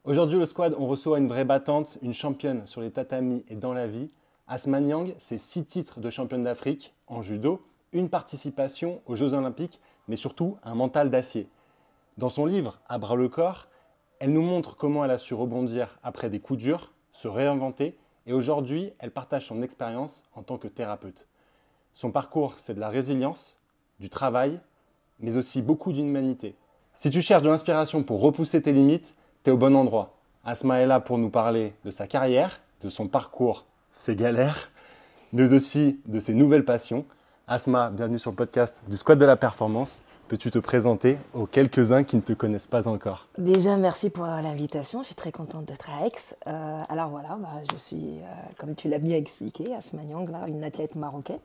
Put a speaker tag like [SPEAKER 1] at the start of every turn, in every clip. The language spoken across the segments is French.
[SPEAKER 1] Aujourd'hui, le squad, on reçoit une vraie battante, une championne sur les tatamis et dans la vie. Asma Niang, c'est 6 titres de championne d'Afrique en judo, une participation aux Jeux Olympiques, mais surtout un mental d'acier. Dans son livre À bras le corps, elle nous montre comment elle a su rebondir après des coups durs, se réinventer, et aujourd'hui, elle partage son expérience en tant que thérapeute. Son parcours, c'est de la résilience, du travail, mais aussi beaucoup d'humanité. Si tu cherches de l'inspiration pour repousser tes limites, tu es au bon endroit. Asma est là pour nous parler de sa carrière, de son parcours, ses galères, mais aussi de ses nouvelles passions. Asma, bienvenue sur le podcast du Squad de la Performance. Peux-tu te présenter aux quelques-uns qui ne te connaissent pas encore?
[SPEAKER 2] Déjà, merci pour l'invitation. Je suis très contente d'être à Aix. Alors voilà, je suis, comme tu l'as bien expliqué, Asma Niang, là, une athlète marocaine.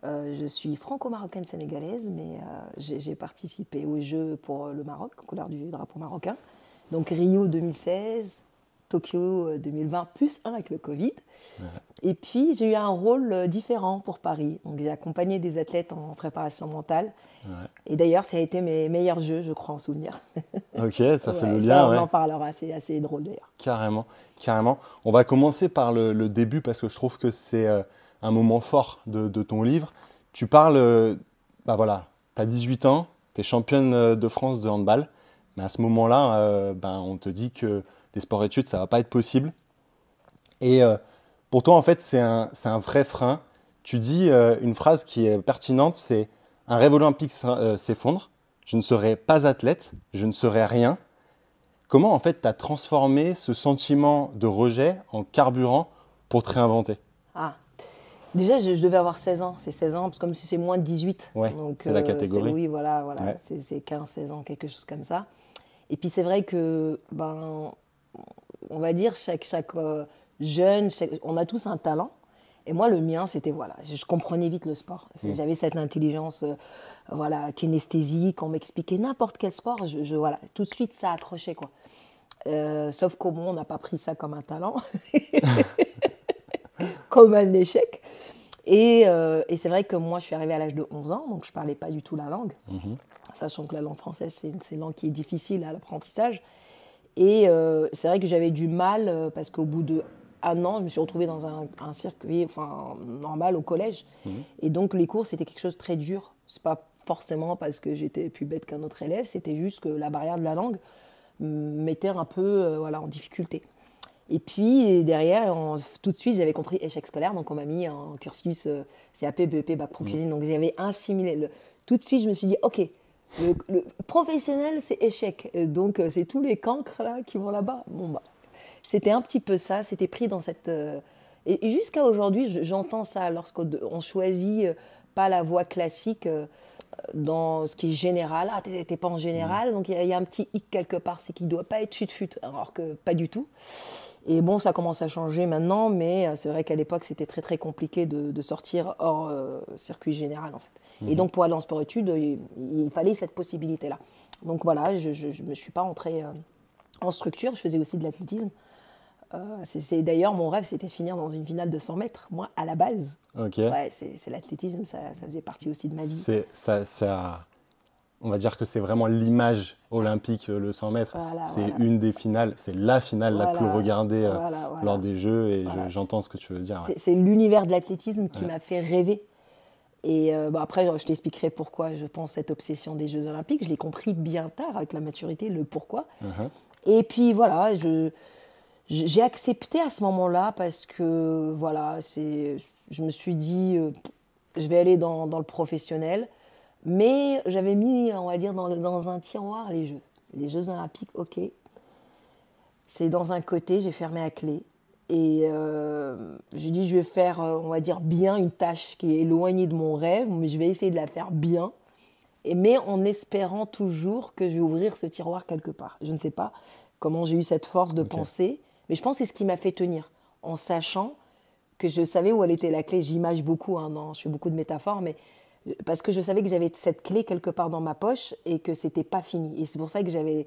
[SPEAKER 2] Je suis franco-marocaine sénégalaise, mais j'ai participé aux Jeux pour le Maroc, couleur du drapeau marocain. Donc Rio 2016, Tokyo 2020, plus un avec le Covid.
[SPEAKER 1] Ouais.
[SPEAKER 2] Et puis j'ai eu un rôle différent pour Paris. Donc j'ai accompagné des athlètes en préparation mentale.
[SPEAKER 1] Ouais.
[SPEAKER 2] Et d'ailleurs, ça a été mes meilleurs Jeux, je crois, en souvenir.
[SPEAKER 1] Ok, ça fait le
[SPEAKER 2] Ouais,
[SPEAKER 1] lien.
[SPEAKER 2] ça, on
[SPEAKER 1] Ouais.
[SPEAKER 2] en parlera, c'est assez drôle d'ailleurs.
[SPEAKER 1] Carrément, carrément. On va commencer par le début parce que je trouve que c'est un moment fort de ton livre. Tu parles, bah voilà, tu as 18 ans, tu es championne de France de handball, mais à ce moment-là, on te dit que les sports-études, ça va pas être possible. Et pour toi, en fait, c'est un vrai frein. Tu dis une phrase qui est pertinente, c'est un rêve olympique s'effondre, je ne serai pas athlète, je ne serai rien. Comment en fait tu as transformé ce sentiment de rejet en carburant pour te réinventer?
[SPEAKER 2] Ah, déjà, je devais avoir 16 ans. C'est 16 ans, parce que comme si c'est moins de 18.
[SPEAKER 1] Ouais,
[SPEAKER 2] Donc,
[SPEAKER 1] c'est la catégorie.
[SPEAKER 2] oui, voilà,
[SPEAKER 1] Ouais.
[SPEAKER 2] c'est 15, 16 ans, quelque chose comme ça. Et puis, c'est vrai que, on va dire, chaque jeune, on a tous un talent. Et moi, le mien, c'était, voilà, je comprenais vite le sport. J'avais cette intelligence, voilà, kinesthésique. On m'expliquait n'importe quel sport. Voilà, tout de suite, ça accrochait, quoi. Sauf qu'au moins, on n'a pas pris ça comme un talent, comme un échec. Et c'est vrai que moi, je suis arrivée à l'âge de 11 ans, donc je ne parlais pas du tout la langue, sachant que la langue française, c'est une langue qui est difficile à l'apprentissage. Et c'est vrai que j'avais du mal, parce qu'au bout d'un an, je me suis retrouvée dans un circuit normal au collège. Et donc, les cours, c'était quelque chose de très dur. Ce n'est pas forcément parce que j'étais plus bête qu'un autre élève, c'était juste que la barrière de la langue me mettait un peu en difficulté. Et puis derrière, tout de suite, j'avais compris échec scolaire, donc on m'a mis en cursus CAP, BEP, Bac Pro Cuisine, donc j'avais assimilé. Tout de suite, je me suis dit, ok, le professionnel, c'est échec, donc c'est tous les cancres là qui vont là-bas. Bon, c'était un petit peu ça, c'était pris dans cette... et jusqu'à aujourd'hui, j'entends ça lorsqu'on choisit pas la voie classique dans ce qui est général. Ah, t'es pas en général, donc il y a un petit hic quelque part, c'est qu'il ne doit pas être fut-fut, alors que pas du tout. Et bon, ça commence à changer maintenant, mais c'est vrai qu'à l'époque, c'était très très compliqué de sortir hors circuit général en fait. Et donc pour aller en sport-études, il fallait cette possibilité-là. Donc voilà, je ne me suis pas entrée en structure, je faisais aussi de l'athlétisme. D'ailleurs, mon rêve, c'était de finir dans une finale de 100 mètres, moi, à la base.
[SPEAKER 1] Ok.
[SPEAKER 2] Ouais, c'est l'athlétisme, ça faisait partie aussi de ma vie.
[SPEAKER 1] On va dire que c'est vraiment l'image olympique, le 100 mètres.
[SPEAKER 2] Voilà,
[SPEAKER 1] C'est
[SPEAKER 2] voilà.
[SPEAKER 1] une des finales, c'est la finale la plus regardée
[SPEAKER 2] Voilà.
[SPEAKER 1] lors des Jeux et
[SPEAKER 2] Voilà.
[SPEAKER 1] j'entends ce que tu veux dire. Ouais.
[SPEAKER 2] C'est l'univers de l'athlétisme qui m'a fait rêver. Et après, je t'expliquerai pourquoi je pense cette obsession des Jeux Olympiques. Je l'ai compris bien tard avec la maturité, le pourquoi. Et puis voilà, j'ai accepté à ce moment-là parce que voilà, je me suis dit, je vais aller dans le professionnel. Mais j'avais mis, on va dire, dans un tiroir les Jeux. Les Jeux Olympiques, ok. C'est dans un côté, j'ai fermé à clé. Et j'ai dit, je vais faire, on va dire, bien une tâche qui est éloignée de mon rêve, mais je vais essayer de la faire bien. Mais en espérant toujours que je vais ouvrir ce tiroir quelque part. Je ne sais pas comment j'ai eu cette force de penser, mais je pense que c'est ce qui m'a fait tenir, en sachant que je savais où elle était la clé. J'image beaucoup, je fais beaucoup de métaphores, mais parce que je savais que j'avais cette clé quelque part dans ma poche et que c'était pas fini. Et c'est pour ça que j'avais,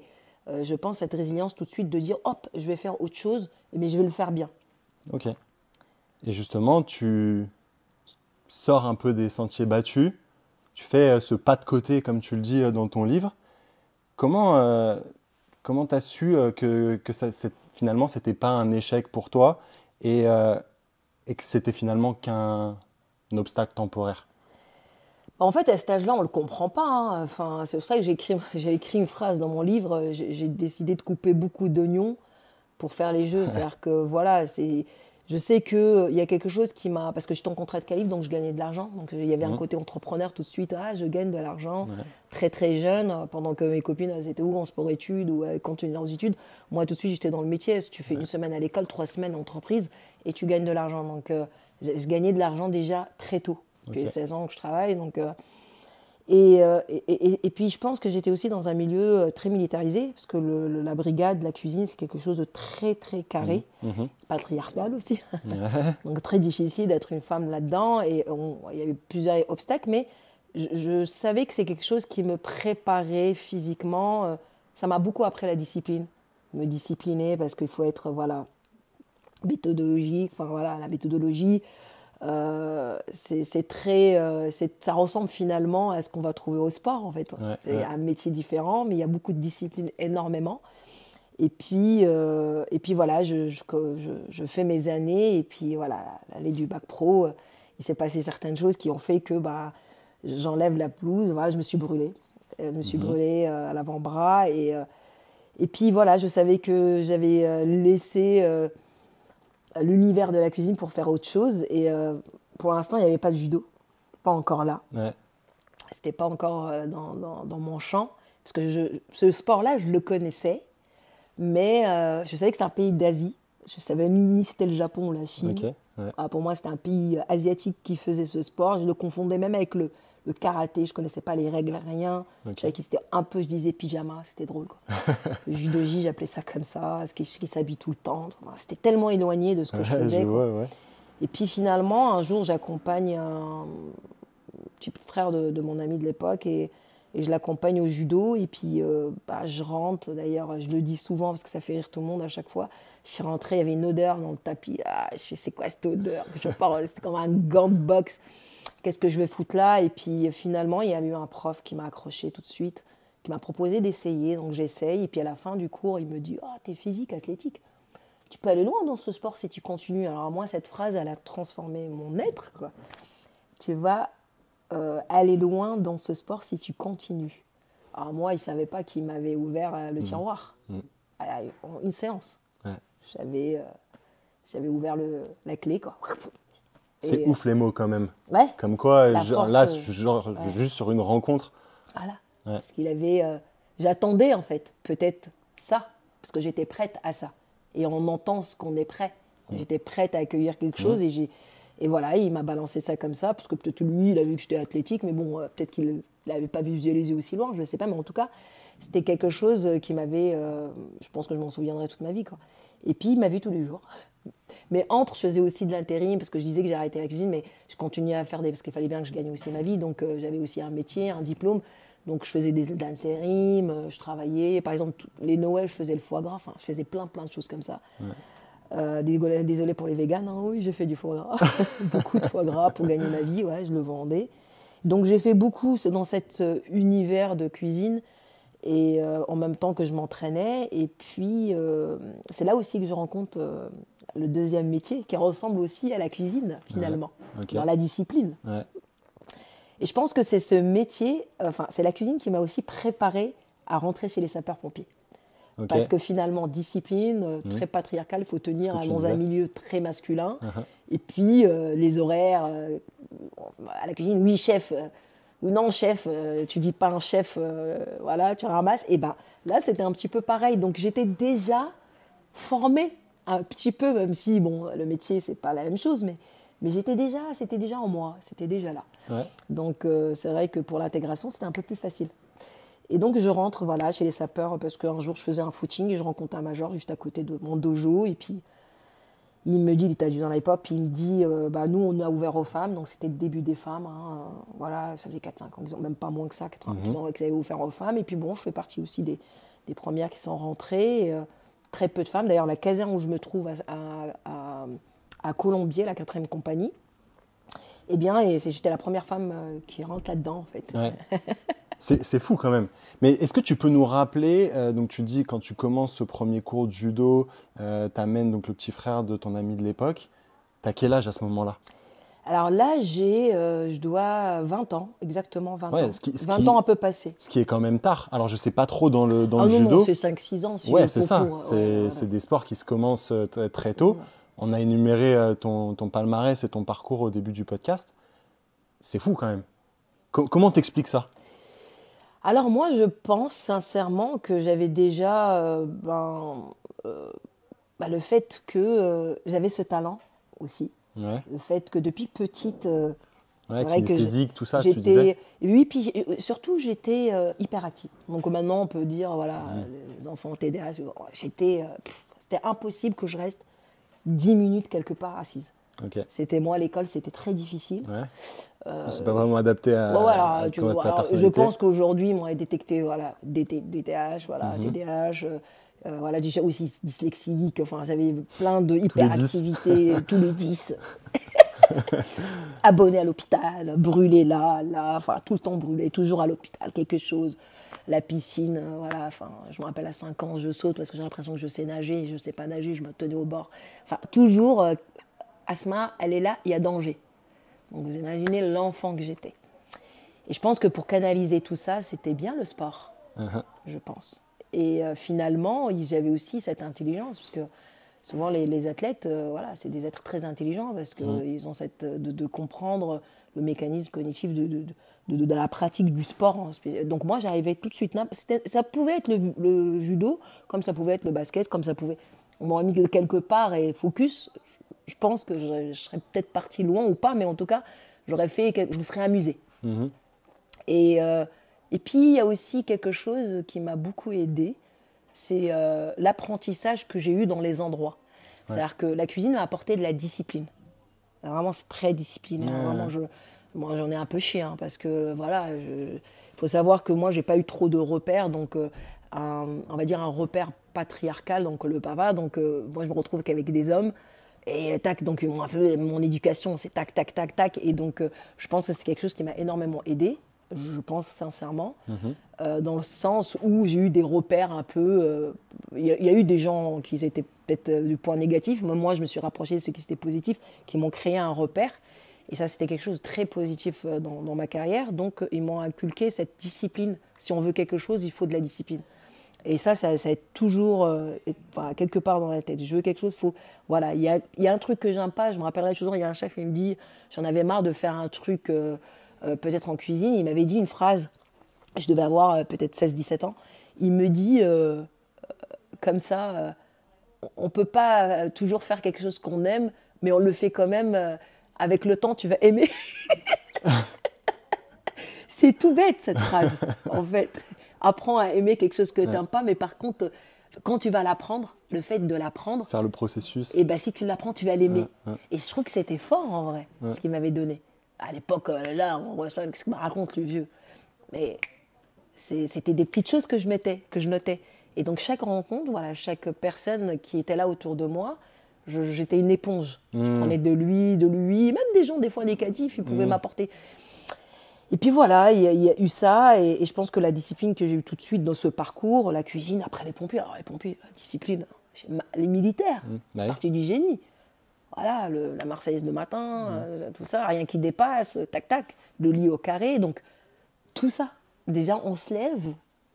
[SPEAKER 2] je pense, cette résilience tout de suite de dire, hop, je vais faire autre chose, mais je vais le faire bien.
[SPEAKER 1] Ok. Et justement, tu sors un peu des sentiers battus, tu fais ce pas de côté, comme tu le dis dans ton livre. Comment Comment tu as su que ça, finalement, ce n'était pas un échec pour toi et que c'était finalement qu'un obstacle temporaire?
[SPEAKER 2] En fait, à cet âge-là, on ne le comprend pas, hein. Enfin, c'est pour ça que j'ai écrit une phrase dans mon livre. J'ai décidé de couper beaucoup d'oignons pour faire les jeux. C'est-à-dire que voilà, je sais qu'il y a quelque chose qui m'a. Parce que j'étais en contrat de calibre, donc je gagnais de l'argent. Donc il y avait un côté entrepreneur tout de suite. Ah, je gagne de l'argent très très jeune, pendant que mes copines, elles étaient où en sport-études ou elles continuaient leurs études. Moi, tout de suite, j'étais dans le métier. Si tu fais une semaine à l'école, 3 semaines en entreprise et tu gagnes de l'argent. Donc je gagnais de l'argent déjà très tôt. Depuis 16 ans que je travaille. Donc, et puis je pense que j'étais aussi dans un milieu très militarisé, parce que la brigade, la cuisine, c'est quelque chose de très très carré, patriarcal aussi. Donc très difficile d'être une femme là-dedans. Et il y avait plusieurs obstacles, mais je savais que c'est quelque chose qui me préparait physiquement. Ça m'a beaucoup appris la discipline. Me discipliner, parce qu'il faut être méthodologique, enfin voilà, la méthodologie. Ça ressemble finalement à ce qu'on va trouver au sport en fait. C'est un métier différent, mais il y a beaucoup de discipline, énormément. Et puis voilà, je fais mes années et puis voilà, l'année du bac pro, il s'est passé certaines choses qui ont fait que j'enlève la pelouse. Voilà, je me suis brûlée. Je me suis brûlée à l'avant-bras et puis voilà, je savais que j'avais laissé l'univers de la cuisine pour faire autre chose. Et pour l'instant, il n'y avait pas de judo. Pas encore là. C'était pas encore dans mon champ. Parce que ce sport-là, je le connaissais. Mais je savais que c'était un pays d'Asie. Je savais même ni si c'était le Japon ou la Chine. Pour moi, c'était un pays asiatique qui faisait ce sport. Je le confondais même avec le karaté. Je ne connaissais pas les règles, rien. Je savais que c'était un peu, je disais pyjama. C'était drôle, quoi. Le judoji, j'appelais ça comme ça. Parce qu'il s'habille tout le temps. Enfin, c'était tellement éloigné de ce que je faisais. Et puis finalement, un jour, j'accompagne un petit frère de mon ami de l'époque et je l'accompagne au judo. Et puis je rentre, d'ailleurs, je le dis souvent parce que ça fait rire tout le monde à chaque fois. Je suis rentrée, il y avait une odeur dans le tapis. Je fais, c'est quoi cette odeur? C'était comme un gant de boxe. Qu'est-ce que je vais foutre là? Et puis finalement, il y a eu un prof qui m'a accroché tout de suite, qui m'a proposé d'essayer. Donc j'essaye. Et puis à la fin du cours, il me dit, t'es physique, athlétique. Tu peux aller loin dans ce sport si tu continues. Alors moi, cette phrase, elle a transformé mon être, quoi. Tu vas aller loin dans ce sport si tu continues. Alors moi, il ne savait pas qu'il m'avait ouvert le tiroir. Une séance. J'avais ouvert la clé, quoi.
[SPEAKER 1] C'est ouf les mots quand même.
[SPEAKER 2] Ouais.
[SPEAKER 1] Comme quoi,
[SPEAKER 2] Force,
[SPEAKER 1] juste sur une rencontre.
[SPEAKER 2] Voilà. Parce qu'il avait... j'attendais en fait, peut-être ça, parce que j'étais prête à ça. Et on entend ce qu'on est prêt. J'étais prête à accueillir quelque chose et voilà, il m'a balancé ça comme ça, parce que peut-être lui, il a vu que j'étais athlétique, mais bon, peut-être qu'il n'avait pas visualisé aussi loin, je ne sais pas, mais en tout cas, c'était quelque chose qui m'avait... je pense que je m'en souviendrai toute ma vie, quoi. Et puis, il m'a vu tous les jours. Mais je faisais aussi de l'intérim, parce que je disais que j'ai arrêté la cuisine, mais je continuais à faire parce qu'il fallait bien que je gagne aussi ma vie, donc j'avais aussi un métier, un diplôme, donc je faisais de l'intérim, je travaillais, par exemple, les Noëls, je faisais le foie gras, enfin, je faisais plein de choses comme ça. Désolée pour les véganes, hein, oui, j'ai fait du foie gras, beaucoup de foie gras pour gagner ma vie, je le vendais. Donc j'ai fait beaucoup dans cet univers de cuisine, et en même temps que je m'entraînais, et puis c'est là aussi que je rencontre le deuxième métier qui ressemble aussi à la cuisine finalement, dans la discipline. Et je pense que c'est ce métier, c'est la cuisine qui m'a aussi préparée à rentrer chez les sapeurs-pompiers. Parce que finalement, discipline, très patriarcale, il faut tenir dans un milieu très masculin. Et puis les horaires, à la cuisine, oui chef, ou non chef, tu dis pas un chef, voilà, tu ramasses. Et là, c'était un petit peu pareil. Donc j'étais déjà formée un petit peu, même si bon, le métier, c'est pas la même chose, mais c'était déjà en moi, c'était déjà là. Donc c'est vrai que pour l'intégration, c'était un peu plus facile. Et donc je rentre chez les sapeurs parce qu'un jour je faisais un footing et je rencontre un major juste à côté de mon dojo et puis il me dit, il était adjudant dans l'hip-hop, puis il me dit nous on a ouvert aux femmes, donc c'était le début des femmes, voilà, ça faisait 4-5 ans, disons, même pas moins que ça, 4 ans qu'ils avaient ouvert aux femmes, et puis bon, je fais partie aussi des premières qui sont rentrées, très peu de femmes, d'ailleurs la caserne où je me trouve à Colombier, la 4e compagnie, j'étais la première femme qui rentre là-dedans en fait.
[SPEAKER 1] C'est fou quand même. Mais est-ce que tu peux nous rappeler, donc tu dis quand tu commences ce premier cours de judo, tu amènes donc le petit frère de ton ami de l'époque. Tu as quel âge à ce moment-là?
[SPEAKER 2] Alors là, je dois 20 ans, exactement 20
[SPEAKER 1] Ouais,
[SPEAKER 2] ans. 20 ans un peu passés.
[SPEAKER 1] Ce qui est quand même tard. Alors je sais pas trop dans le
[SPEAKER 2] non,
[SPEAKER 1] judo.
[SPEAKER 2] Non, c'est 5-6 ans.
[SPEAKER 1] Ouais, c'est ça. C'est des sports qui se commencent très tôt. On a énuméré ton palmarès et ton parcours au début du podcast. C'est fou quand même. Comment t'expliques ça?
[SPEAKER 2] Alors moi, je pense sincèrement que j'avais déjà le fait que j'avais ce talent aussi.
[SPEAKER 1] Ouais.
[SPEAKER 2] Le fait que depuis petite,
[SPEAKER 1] ouais, kinesthésique, tout ça, tu disais.
[SPEAKER 2] Oui, puis surtout j'étais hyperactive. Donc maintenant on peut dire, voilà, les enfants TDAH, c'était impossible que je reste 10 minutes quelque part assise.
[SPEAKER 1] Okay.
[SPEAKER 2] C'était moi à l'école, c'était très difficile.
[SPEAKER 1] Ouais. C'est pas vraiment adapté à, à ta personnalité.
[SPEAKER 2] Je pense qu'aujourd'hui, ils m'ont détecté DTH, TDAH, voilà, déjà aussi dyslexique, enfin, j'avais plein de hyperactivités, tous les 10. Abonné à l'hôpital, brûlé là, enfin, tout le temps brûlé, toujours à l'hôpital, quelque chose. La piscine, voilà, enfin, je me rappelle à 5 ans, je saute parce que j'ai l'impression que je sais nager, je ne sais pas nager, je me tenais au bord. Enfin, toujours, Asma, elle est là, il y a danger. Donc vous imaginez l'enfant que j'étais. Et je pense que pour canaliser tout ça, c'était bien le sport, je pense. Et finalement, j'avais aussi cette intelligence, parce que souvent les athlètes, voilà, c'est des êtres très intelligents, parce qu'ils ont de comprendre le mécanisme cognitif de la pratique du sport. Donc moi, j'arrivais tout de suite. Ça pouvait être le judo, comme ça pouvait être le basket, comme ça pouvait... On m'aurait mis quelque part et focus. Je pense que je serais peut-être partie loin ou pas, mais en tout cas, je me serais amusée. Et puis, il y a aussi quelque chose qui m'a beaucoup aidée, c'est l'apprentissage que j'ai eu dans les endroits. C'est-à-dire que la cuisine m'a apporté de la discipline. Vraiment, c'est très discipliné. Vraiment, moi, j'en ai un peu chié, parce que, voilà, il faut savoir que moi, je n'ai pas eu trop de repères, donc on va dire un repère patriarcal, donc le papa. Donc, moi, je me retrouve qu'avec des hommes. Et tac, donc mon éducation, c'est tac, tac, tac, tac. Et donc, je pense que c'est quelque chose qui m'a énormément aidée, je pense sincèrement, dans le sens où j'ai eu des repères un peu... Il y a eu des gens qui étaient peut-être du point négatif, mais moi, je me suis rapprochée de ceux qui étaient positifs, qui m'ont créé un repère. Et ça, c'était quelque chose de très positif dans ma carrière. Donc, ils m'ont inculqué cette discipline. Si on veut quelque chose, il faut de la discipline. Et ça est toujours quelque part dans la tête. Je veux quelque chose, voilà, il y a un truc que j'aime pas. Je me rappellerai toujours, il y a un chef, il me dit, j'en avais marre de faire un truc peut-être en cuisine. Il m'avait dit une phrase, je devais avoir peut-être 16-17 ans. Il me dit, comme ça, on ne peut pas toujours faire quelque chose qu'on aime, mais on le fait quand même. Avec le temps, tu vas aimer. C'est tout bête, cette phrase, en fait. Apprends à aimer quelque chose que tu n'aimes pas, mais par contre, quand tu vas l'apprendre, le fait de l'apprendre...
[SPEAKER 1] Faire le processus.
[SPEAKER 2] Et si tu l'apprends, tu vas l'aimer. Et je trouve que c'était fort, en vrai, ce qu'il m'avait donné. À l'époque, là, on voit ce qu'il me raconte, le vieux. Mais c'était des petites choses que je notais. Et donc, chaque rencontre, voilà, chaque personne qui était là autour de moi, j'étais une éponge. Je prenais de lui, même des gens, des fois négatifs, ils pouvaient m'apporter... Et puis voilà, il y a eu ça, et je pense que la discipline que j'ai eue tout de suite dans ce parcours, la cuisine, après les pompiers, discipline, les militaires, partie du génie. Voilà, la Marseillaise le matin, tout ça, rien qui dépasse, tac, tac, le lit au carré, donc tout ça. Déjà, on se lève,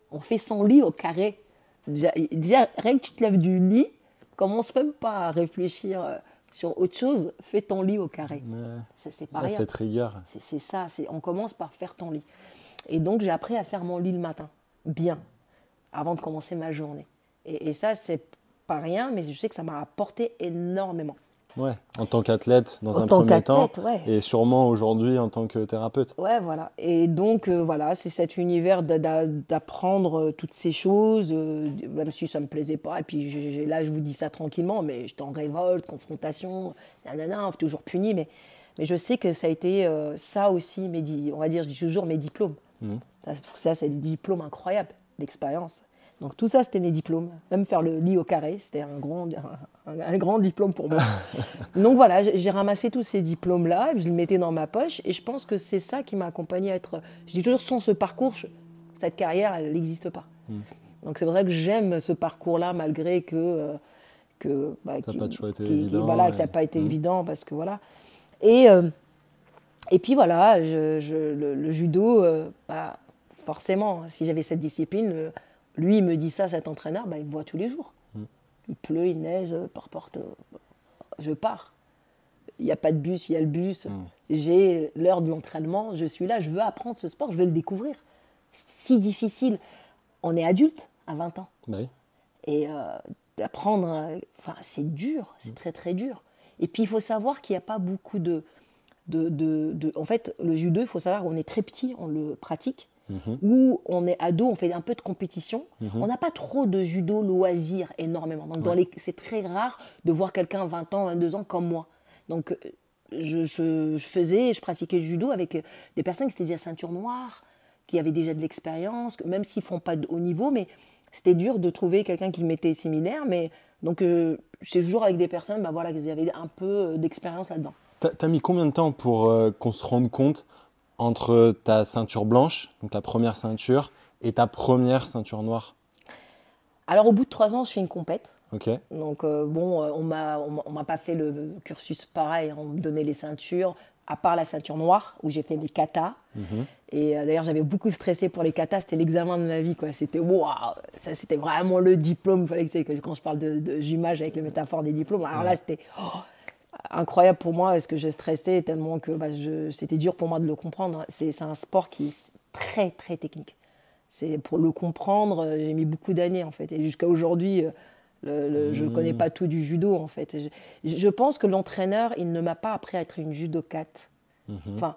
[SPEAKER 2] on fait son lit au carré. Déjà rien que tu te lèves du lit, commence même pas à réfléchir... sur autre chose, fais ton lit au carré. C'est pas rien.
[SPEAKER 1] Cette rigueur.
[SPEAKER 2] C'est ça, on commence par faire ton lit. Et donc, j'ai appris à faire mon lit le matin, bien, avant de commencer ma journée. Et ça, c'est pas rien, mais je sais que ça m'a apporté énormément.
[SPEAKER 1] Ouais, en tant qu'athlète, dans un premier temps, et sûrement aujourd'hui en tant que thérapeute.
[SPEAKER 2] Ouais, voilà. Et donc, voilà, c'est cet univers d'apprendre toutes ces choses, même si ça ne me plaisait pas. Et puis là, je vous dis ça tranquillement, mais j'étais en révolte, confrontation, toujours puni. Mais je sais que ça a été ça aussi, on va dire, je dis toujours mes diplômes. Parce que ça, c'est des diplômes incroyables d'expérience. Donc tout ça, c'était mes diplômes. Même faire le lit au carré, c'était un grand diplôme pour moi. Donc voilà, j'ai ramassé tous ces diplômes-là, je les mettais dans ma poche, et je pense que c'est ça qui m'a accompagnée à être... Je dis toujours, sans ce parcours, Cette carrière, elle n'existe pas. Donc c'est pour ça que j'aime ce parcours-là, malgré que
[SPEAKER 1] ça n'a pas toujours été évident.
[SPEAKER 2] Voilà, que ça n'a pas été évident, parce que voilà. Et puis voilà, le judo, forcément, si j'avais cette discipline, lui, il me dit ça, cet entraîneur, il me voit tous les jours. Il pleut, il neige, peu importe, je pars. Il n'y a pas de bus, il y a le bus. J'ai l'heure de l'entraînement, je suis là, je veux apprendre ce sport, je veux le découvrir. C'est si difficile. On est adulte à 20 ans.
[SPEAKER 1] Oui.
[SPEAKER 2] Et apprendre, c'est dur, c'est très très dur. Et puis il faut savoir qu'il n'y a pas beaucoup en fait, le judo, il faut savoir qu'on est très petit, on le pratique. Où on est ado, on fait un peu de compétition. On n'a pas trop de judo loisirs énormément. Donc c'est très rare de voir quelqu'un 20 ans, 22 ans comme moi. Donc je pratiquais le judo avec des personnes qui étaient déjà ceinture noire, qui avaient déjà de l'expérience, même s'ils ne font pas de haut niveau, mais c'était dur de trouver quelqu'un qui m'était similaire. Mais donc j'étais toujours avec des personnes qui avaient un peu d'expérience là-dedans.
[SPEAKER 1] T'as mis combien de temps pour qu'on se rende compte entre ta ceinture blanche, donc la première ceinture, et ta première ceinture noire?
[SPEAKER 2] Alors, au bout de 3 ans, je fais une compète.
[SPEAKER 1] Ok.
[SPEAKER 2] Donc, on m'a pas fait le cursus pareil. On me donnait les ceintures, à part la ceinture noire, où j'ai fait mes katas. Et d'ailleurs, j'avais beaucoup stressé pour les katas. C'était l'examen de ma vie, quoi. C'était waouh, ça, c'était vraiment le diplôme. Il fallait que quand je parle de jumage avec les métaphores des diplômes, alors là, c'était incroyable pour moi, parce que je stressais tellement que c'était dur pour moi de le comprendre. C'est un sport qui est très, très technique. Pour le comprendre, j'ai mis beaucoup d'années, en fait. Et jusqu'à aujourd'hui, je ne connais pas tout du judo, en fait. Je pense que l'entraîneur, il ne m'a pas appris à être une judokate. Enfin,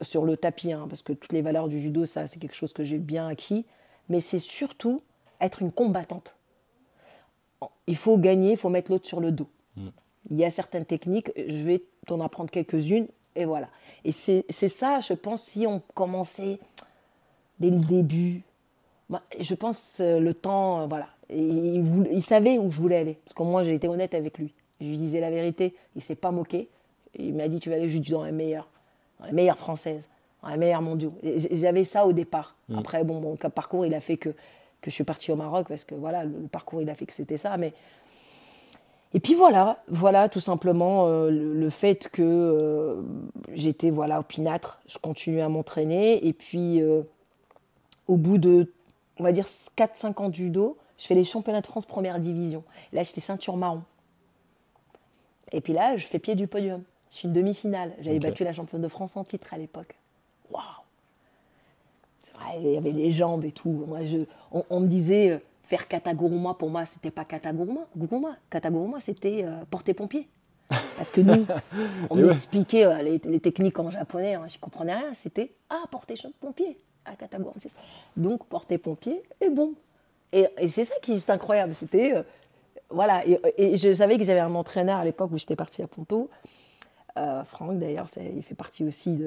[SPEAKER 2] sur le tapis, parce que toutes les valeurs du judo, ça, c'est quelque chose que j'ai bien acquis. Mais c'est surtout être une combattante. Il faut gagner, il faut mettre l'autre sur le dos. Il y a certaines techniques, je vais t'en apprendre quelques-unes, et voilà. Et c'est ça, je pense, si on commençait dès le début, je pense le temps, voilà. Et il savait où je voulais aller, parce que moi, j'ai été honnête avec lui. Je lui disais la vérité, il ne s'est pas moqué. Il m'a dit, tu vas aller juste dans les meilleures françaises, dans les meilleures mondiaux. Et j'avais ça au départ. Après, mon parcours, il a fait que je suis partie au Maroc, parce que voilà, le parcours, il a fait que c'était ça, mais... Et puis voilà tout simplement le fait que j'étais opinâtre, je continuais à m'entraîner. Et puis au bout de, on va dire, 4-5 ans de judo, je fais les championnats de France première division. Et là, j'étais ceinture marron. Et puis là, je fais pied du podium. Je suis une demi-finale. J'avais battu la championne de France en titre à l'époque. Waouh! C'est vrai, il y avait les jambes et tout. Moi, on me disait... Faire kataguruma, pour moi, c'était pas kataguruma. Kataguruma, c'était porter pompier. Parce que nous, on m'expliquait les techniques en japonais, je comprenais rien. C'était porter pompier à kataguruma. Donc, porter pompier est bon. Et c'est ça qui est juste incroyable. C'était voilà. Et je savais que j'avais un entraîneur à l'époque où j'étais partie à Ponto. Franck, d'ailleurs, il fait partie aussi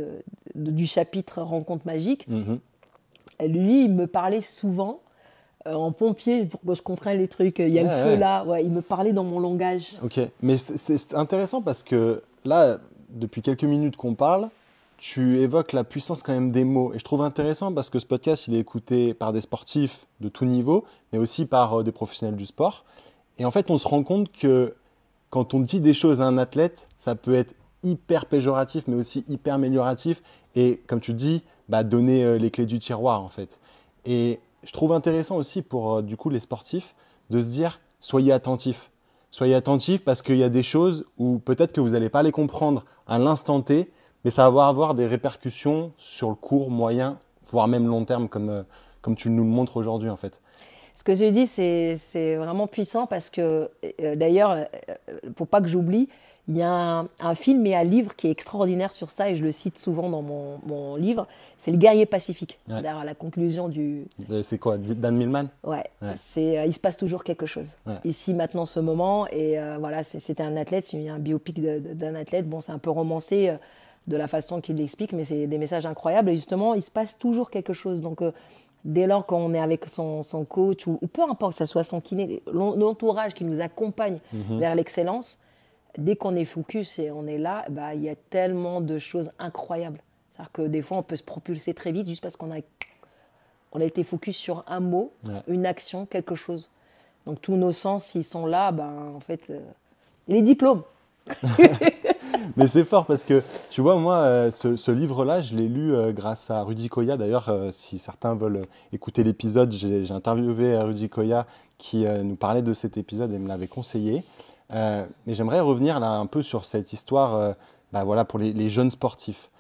[SPEAKER 2] du chapitre Rencontre magique. Lui, il me parlait souvent. En pompier, pour que je comprenne les trucs, il y a le feu là, il me parlait dans mon langage.
[SPEAKER 1] Ok, mais c'est intéressant parce que là, depuis quelques minutes qu'on parle, tu évoques la puissance quand même des mots. Et je trouve intéressant parce que ce podcast, il est écouté par des sportifs de tout niveau, mais aussi par des professionnels du sport. Et en fait, on se rend compte que quand on dit des choses à un athlète, ça peut être hyper péjoratif, mais aussi hyper amélioratif. Et comme tu dis, donner les clés du tiroir, en fait. Et je trouve intéressant aussi pour du coup les sportifs de se dire soyez attentifs. Soyez attentifs parce qu'il y a des choses où peut-être que vous n'allez pas les comprendre à l'instant T, mais ça va avoir des répercussions sur le court, moyen, voire même long terme comme tu nous le montres aujourd'hui en fait.
[SPEAKER 2] Ce que je dis, c'est vraiment puissant parce que d'ailleurs, pour pas que j'oublie, il y a un film et un livre qui est extraordinaire sur ça et je le cite souvent dans mon livre. C'est Le Guerrier Pacifique. D'ailleurs, à la conclusion du...
[SPEAKER 1] C'est quoi, Dan Millman?
[SPEAKER 2] Ouais. Il se passe toujours quelque chose. Ici, maintenant, ce moment. Et voilà, c'était un athlète, il y a un biopic d'un athlète. Bon, c'est un peu romancé de la façon qu'il l'explique, mais c'est des messages incroyables. Et justement, il se passe toujours quelque chose. Donc, dès lors qu'on est avec son coach, ou peu importe que ce soit son kiné, l'entourage qui nous accompagne vers l'excellence, dès qu'on est focus et on est là, il y a tellement de choses incroyables. C'est-à-dire que des fois, on peut se propulser très vite juste parce qu'on a On a été focus sur un mot, une action, quelque chose. Donc tous nos sens, s'ils sont là, en fait, les diplômes.
[SPEAKER 1] Mais c'est fort parce que, tu vois, moi, ce livre-là, je l'ai lu grâce à Rudy Koya. D'ailleurs, si certains veulent écouter l'épisode, j'ai interviewé Rudy Koya qui nous parlait de cet épisode et me l'avait conseillé. Mais j'aimerais revenir là un peu sur cette histoire voilà, pour les jeunes sportifs.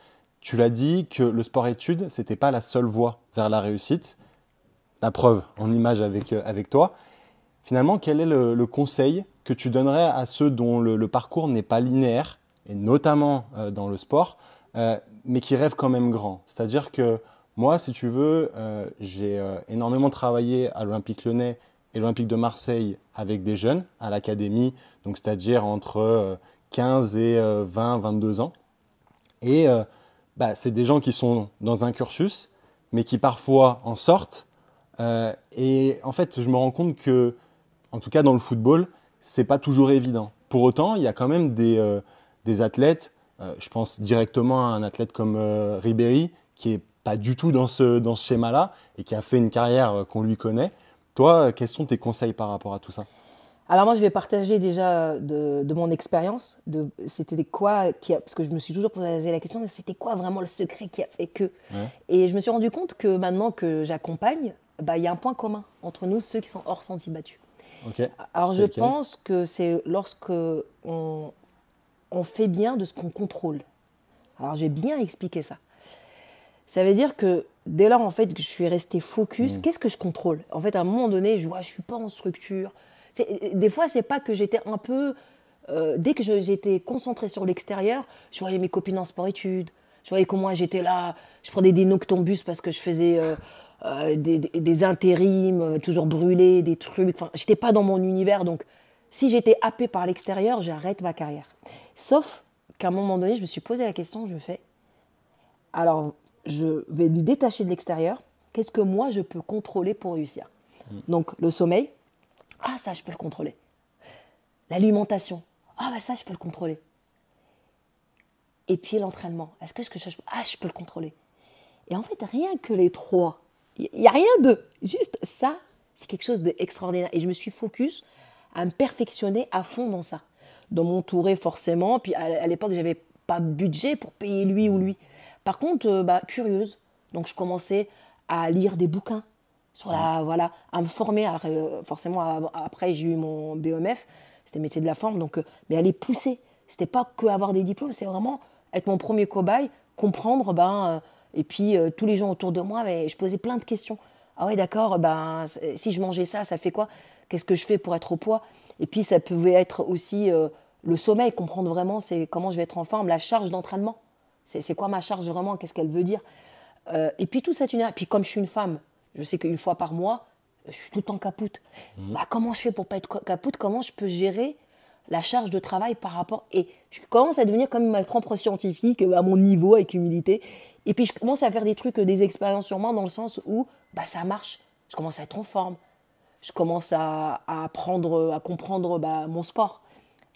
[SPEAKER 1] Tu l'as dit que le sport-études, ce n'était pas la seule voie vers la réussite. La preuve en image avec toi. Finalement, quel est le conseil que tu donnerais à ceux dont le parcours n'est pas linéaire, et notamment dans le sport, mais qui rêvent quand même grand? C'est-à-dire que moi, si tu veux, j'ai énormément travaillé à l'Olympique Lyonnais et l'Olympique de Marseille avec des jeunes à l'académie, donc c'est-à-dire entre 15 et 20, 22 ans. Et c'est des gens qui sont dans un cursus, mais qui parfois en sortent. Et en fait, je me rends compte que, en tout cas dans le football, c'est pas toujours évident. Pour autant, il y a quand même des athlètes, je pense directement à un athlète comme Ribéry, qui est pas du tout dans ce schéma-là et qui a fait une carrière qu'on lui connaît. Toi, quels sont tes conseils par rapport à tout ça?
[SPEAKER 2] Alors moi, je vais partager déjà de mon expérience. C'était quoi parce que je me suis toujours posé la question, c'était quoi vraiment le secret qui a fait que... Ouais. Et je me suis rendu compte que maintenant que j'accompagne, il y a un point commun entre nous, ceux qui sont hors sentier battu.
[SPEAKER 1] Okay.
[SPEAKER 2] Alors je pense que c'est lorsque on fait bien de ce qu'on contrôle. Alors j'ai bien expliqué ça. Ça veut dire que dès lors en fait que je suis restée focus, qu'est-ce que je contrôle? En fait, à un moment donné, je vois, je suis pas en structure. Des fois, c'est pas que j'étais un peu... dès que j'étais concentrée sur l'extérieur, je voyais mes copines en sport-études, je voyais comment j'étais là, je prenais des noctambus parce que je faisais des intérims, toujours brûlés, des trucs. Enfin, j'étais pas dans mon univers, donc si j'étais happée par l'extérieur, j'arrête ma carrière. Sauf qu'à un moment donné, je me suis posé la question, je me fais, alors je vais me détacher de l'extérieur, qu'est-ce que moi je peux contrôler pour réussir? Donc le sommeil, ça je peux le contrôler. L'alimentation, ça je peux le contrôler. Et puis l'entraînement, est-ce que je peux le contrôler? Et en fait, rien que les trois, il n'y a rien de... Juste ça, c'est quelque chose d'extraordinaire. Et je me suis focus à me perfectionner à fond dans ça. Dans m'entourer forcément. Puis à l'époque, je n'avais pas de budget pour payer lui ou lui. Par contre, curieuse. Donc je commençais à lire des bouquins. Voilà, à me former. Forcément, après, j'ai eu mon BEMF. C'était métier de la forme. Donc, mais aller pousser. C'était pas que avoir des diplômes. C'est vraiment être mon premier cobaye, comprendre... et puis, tous les gens autour de moi, je posais plein de questions. Ah ouais, d'accord, si je mangeais ça, ça fait quoi? Qu'est-ce que je fais pour être au poids? Et puis, ça pouvait être aussi le sommeil, comprendre vraiment comment je vais être en forme, la charge d'entraînement. C'est quoi ma charge vraiment? Qu'est-ce qu'elle veut dire? Et puis, tout ça, et puis, comme je suis une femme, je sais qu'une fois par mois, je suis tout le temps capoute. Comment je fais pour pas être capoute? Comment je peux gérer la charge de travail par rapport... Et je commence à devenir comme ma propre scientifique, à mon niveau, avec humilité. Et puis, je commence à faire des trucs, des expériences sur moi, dans le sens où ça marche. Je commence à être en forme. Je commence à apprendre, à comprendre mon sport.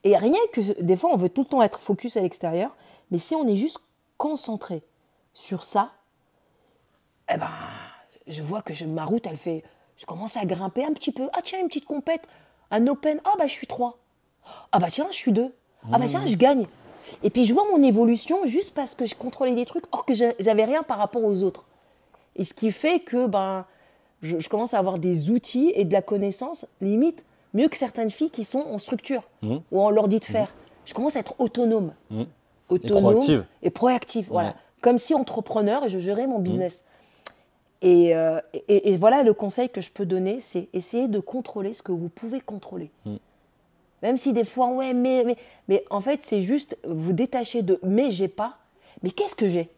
[SPEAKER 2] Et rien que... Des fois, on veut tout le temps être focus à l'extérieur. Mais si on est juste concentré sur ça, je vois que ma route, elle fait... Je commence à grimper un petit peu. Ah tiens, une petite compète. Un open. Je suis 3. Tiens, je suis 2. Tiens, je gagne. Et puis, je vois mon évolution juste parce que je contrôlais des trucs, or que j'avais rien par rapport aux autres. Et ce qui fait que je commence à avoir des outils et de la connaissance, limite, mieux que certaines filles qui sont en structure, où on leur dit de faire. Je commence à être autonome.
[SPEAKER 1] Autonome
[SPEAKER 2] et proactive. Voilà. Comme si entrepreneur, je gérais mon business. Et voilà le conseil que je peux donner, c'est essayer de contrôler ce que vous pouvez contrôler. Même si des fois, mais en fait, c'est juste vous détacher de « mais j'ai pas », mais qu'est-ce que j'ai?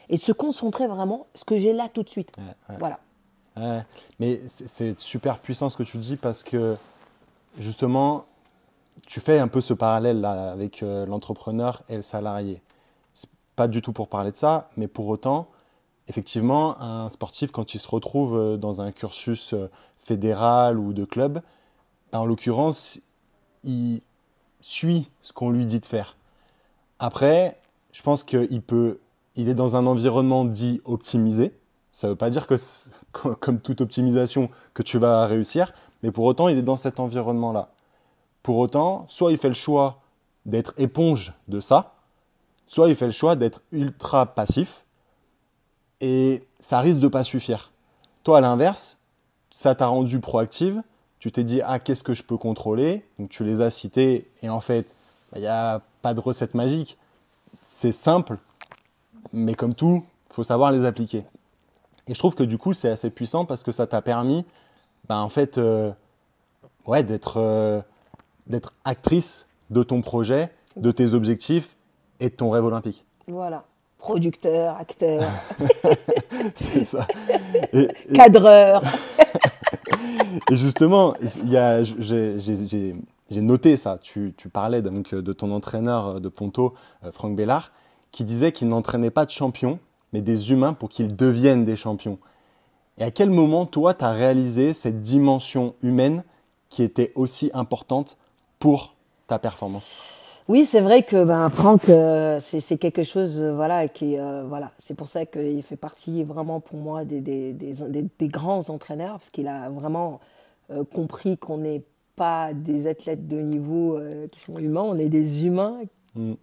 [SPEAKER 2] Et se concentrer vraiment ce que j'ai là tout de suite. Voilà.
[SPEAKER 1] Mais c'est super puissant ce que tu dis parce que justement, tu fais un peu ce parallèle là avec l'entrepreneur et le salarié. C'est pas du tout pour parler de ça, mais pour autant, effectivement, un sportif, quand il se retrouve dans un cursus fédéral ou de club, en l'occurrence, il suit ce qu'on lui dit de faire. Après, je pense qu'il est dans un environnement dit optimisé, Ça ne veut pas dire que, comme toute optimisation, que tu vas réussir, mais pour autant, il est dans cet environnement-là. Pour autant, soit il fait le choix d'être éponge de ça, soit il fait le choix d'être ultra passif, et ça risque de ne pas suffire. Toi, à l'inverse, ça t'a rendu proactive, tu t'es dit « Ah, qu'est-ce que je peux contrôler ?» Donc tu les as cités, et en fait, il n'y a pas de recette magique. C'est simple, mais comme tout, il faut savoir les appliquer. Et je trouve que du coup, c'est assez puissant parce que ça t'a permis en fait, d'être actrice de ton projet, de tes objectifs et de ton rêve olympique.
[SPEAKER 2] Voilà. Producteur, acteur.
[SPEAKER 1] C'est ça.
[SPEAKER 2] Cadreur.
[SPEAKER 1] Et justement, j'ai noté ça. Tu parlais donc de ton entraîneur de Ponto, Franck Bellard, qui disait qu'il n'entraînait pas de champions, mais des humains pour qu'ils deviennent des champions. Et à quel moment, toi, tu as réalisé cette dimension humaine qui était aussi importante pour ta performance?
[SPEAKER 2] Oui, c'est vrai que Franck, c'est quelque chose, c'est pour ça qu'il fait partie vraiment pour moi des grands entraîneurs, parce qu'il a vraiment compris qu'on n'est pas des athlètes de niveau qui sont humains, on est des humains qui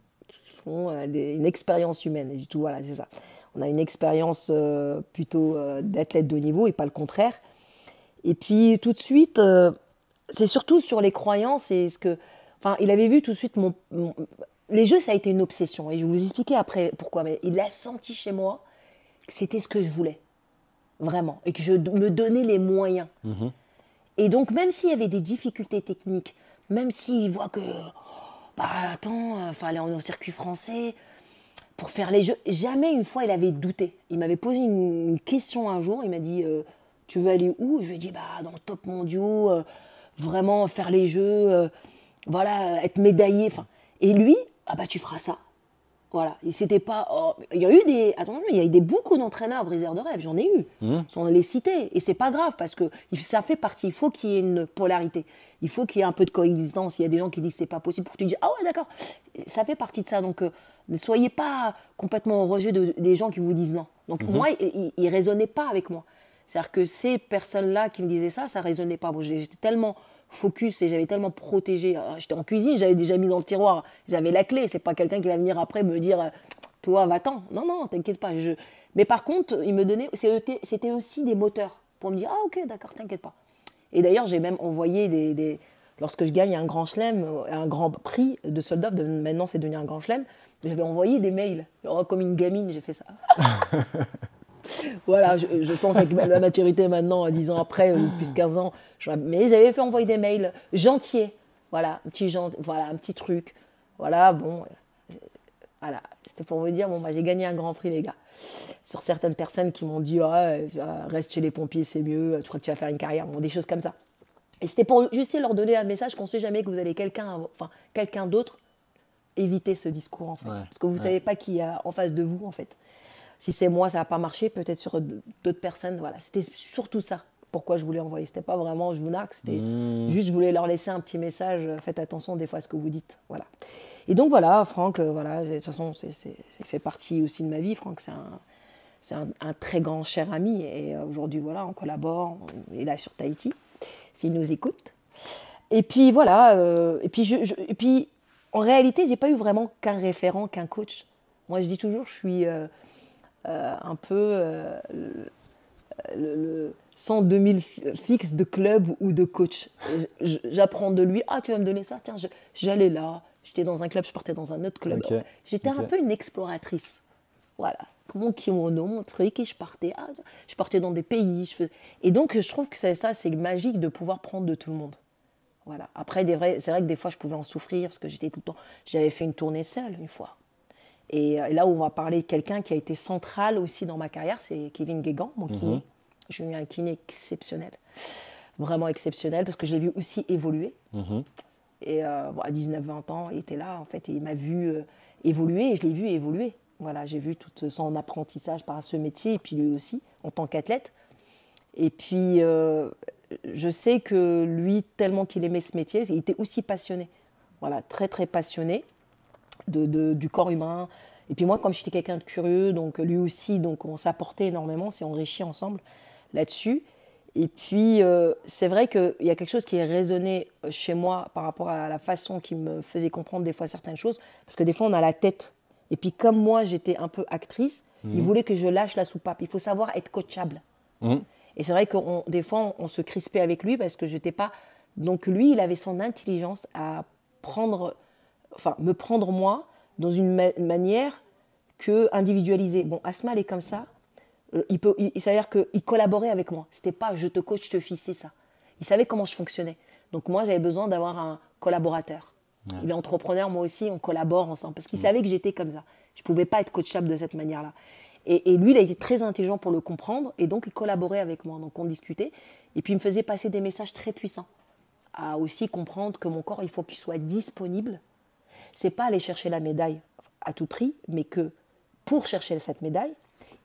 [SPEAKER 2] font une expérience humaine. Et du tout, voilà, c'est ça. On a une expérience plutôt d'athlète de niveau et pas le contraire. Et puis tout de suite, c'est surtout sur les croyances et il avait vu tout de suite les jeux, ça a été une obsession. Et je vais vous expliquer après pourquoi. Mais il a senti chez moi que c'était ce que je voulais, vraiment, et que je me donnais les moyens. Et donc même s'il y avait des difficultés techniques, même s'il voit que, fallait aller au circuit français pour faire les jeux. Jamais une fois il avait douté. Il m'avait posé une question un jour, il m'a dit tu veux aller où? Je lui ai dit dans le top mondiaux, vraiment faire les jeux, être médaillé. Et lui, tu feras ça. Voilà. Et c'était pas. Il y a eu beaucoup d'entraîneurs briseurs de rêve, j'en ai eu. Sans les citer. Et c'est pas grave parce que ça fait partie. Il faut qu'il y ait une polarité. Il faut qu'il y ait un peu de coexistence. Il y a des gens qui disent c'est pas possible pour que tu dis ah ouais d'accord. Ça fait partie de ça. Donc ne soyez pas complètement au rejet des gens qui vous disent non. Donc moi, il résonnait pas avec moi. C'est-à-dire que ces personnes-là qui me disaient ça, ça résonnait pas. Bon, j'étais tellement focus et j'avais tellement protégé. J'étais en cuisine, j'avais déjà mis dans le tiroir, j'avais la clé. C'est pas quelqu'un qui va venir après me dire toi va-t'en. Non, t'inquiète pas. Mais par contre, il me donnait, c'était aussi des moteurs pour me dire ah ok d'accord, t'inquiète pas. Et d'ailleurs, j'ai même envoyé lorsque je gagne un grand chelem, un grand prix de sold-off, maintenant c'est devenu un grand chelem, j'avais envoyé des mails. Comme une gamine, j'ai fait ça. Voilà, je pense avec la maturité maintenant, 10 ans après, ou plus 15 ans, mais j'avais fait envoyer des mails gentils. Voilà, un petit truc. Voilà, bon. Voilà, c'était pour vous dire, j'ai gagné un grand prix, les gars. Sur certaines personnes qui m'ont dit, reste chez les pompiers, c'est mieux, tu crois que tu vas faire une carrière, des choses comme ça. Et c'était pour juste leur donner un message qu'on ne sait jamais que vous allez quelqu'un d'autre éviter ce discours, en fait. Ouais, parce que vous ne savez pas qui y a en face de vous, en fait. Si c'est moi, ça n'a pas marché, peut-être sur d'autres personnes. Voilà, c'était surtout ça. Pourquoi je voulais envoyer. C'était pas vraiment je vous nargue, c'était juste je voulais leur laisser un petit message. Faites attention des fois à ce que vous dites. Voilà. Et donc voilà, Franck, de toute façon, c'est fait partie aussi de ma vie. Franck, c'est un très grand cher ami. Et aujourd'hui, voilà, on collabore. Il est là sur Tahiti, s'il nous écoute. Et puis voilà. Et puis en réalité, j'ai pas eu vraiment qu'un référent, qu'un coach. Moi, je dis toujours, je suis un peu le 102 000 fixe de club ou de coach. J'apprends de lui. Ah, tu vas me donner ça? Tiens, j'allais là. J'étais dans un club, je partais dans un autre club. Okay. J'étais un peu une exploratrice. Voilà. Mon kimono, mon truc, et je partais dans des pays. Et donc, je trouve que c'est magique de pouvoir prendre de tout le monde. Voilà. Après, c'est vrai que des fois, je pouvais en souffrir parce que j'étais tout le temps. J'avais fait une tournée seule une fois. Et là où on va parler de quelqu'un qui a été central aussi dans ma carrière, c'est Kevin Guégan, mon kiné. J'ai eu un kiné exceptionnel, vraiment exceptionnel, parce que je l'ai vu aussi évoluer. Et à 19-20 ans, il était là, en fait, et il m'a vu évoluer, et je l'ai vu évoluer. Voilà, j'ai vu tout son apprentissage par ce métier, et puis lui aussi, en tant qu'athlète. Et puis, je sais que lui, tellement qu'il aimait ce métier, il était aussi passionné. Voilà, très, très passionné. Du corps humain. Et puis moi, comme j'étais quelqu'un de curieux, donc lui aussi, donc on s'apportait énormément, on s'est enrichis ensemble là-dessus. Et puis, c'est vrai qu'il y a quelque chose qui est résonné chez moi par rapport à la façon qu'il me faisait comprendre des fois certaines choses. Parce que des fois, on a la tête. Et puis, comme moi, j'étais un peu actrice, il voulait que je lâche la soupape. Il faut savoir être coachable. Et c'est vrai que des fois, on se crispait avec lui parce que je n'étais pas... Donc lui, il avait son intelligence à me prendre moi dans une manière individualisée. Bon, Asma, elle est comme ça. C'est-à-dire qu'il collaborait avec moi. C'était pas je te coach, je te fie, c'est ça. Il savait comment je fonctionnais. Donc moi, j'avais besoin d'avoir un collaborateur. Ouais. Il est entrepreneur, moi aussi, on collabore ensemble. Parce qu'il savait que j'étais comme ça. Je ne pouvais pas être coachable de cette manière-là. Et lui, il a été très intelligent pour le comprendre. Et donc, il collaborait avec moi. Donc, on discutait. Et puis, il me faisait passer des messages très puissants. À aussi comprendre que mon corps, il faut qu'il soit disponible. Ce n'est pas aller chercher la médaille à tout prix, mais que pour chercher cette médaille,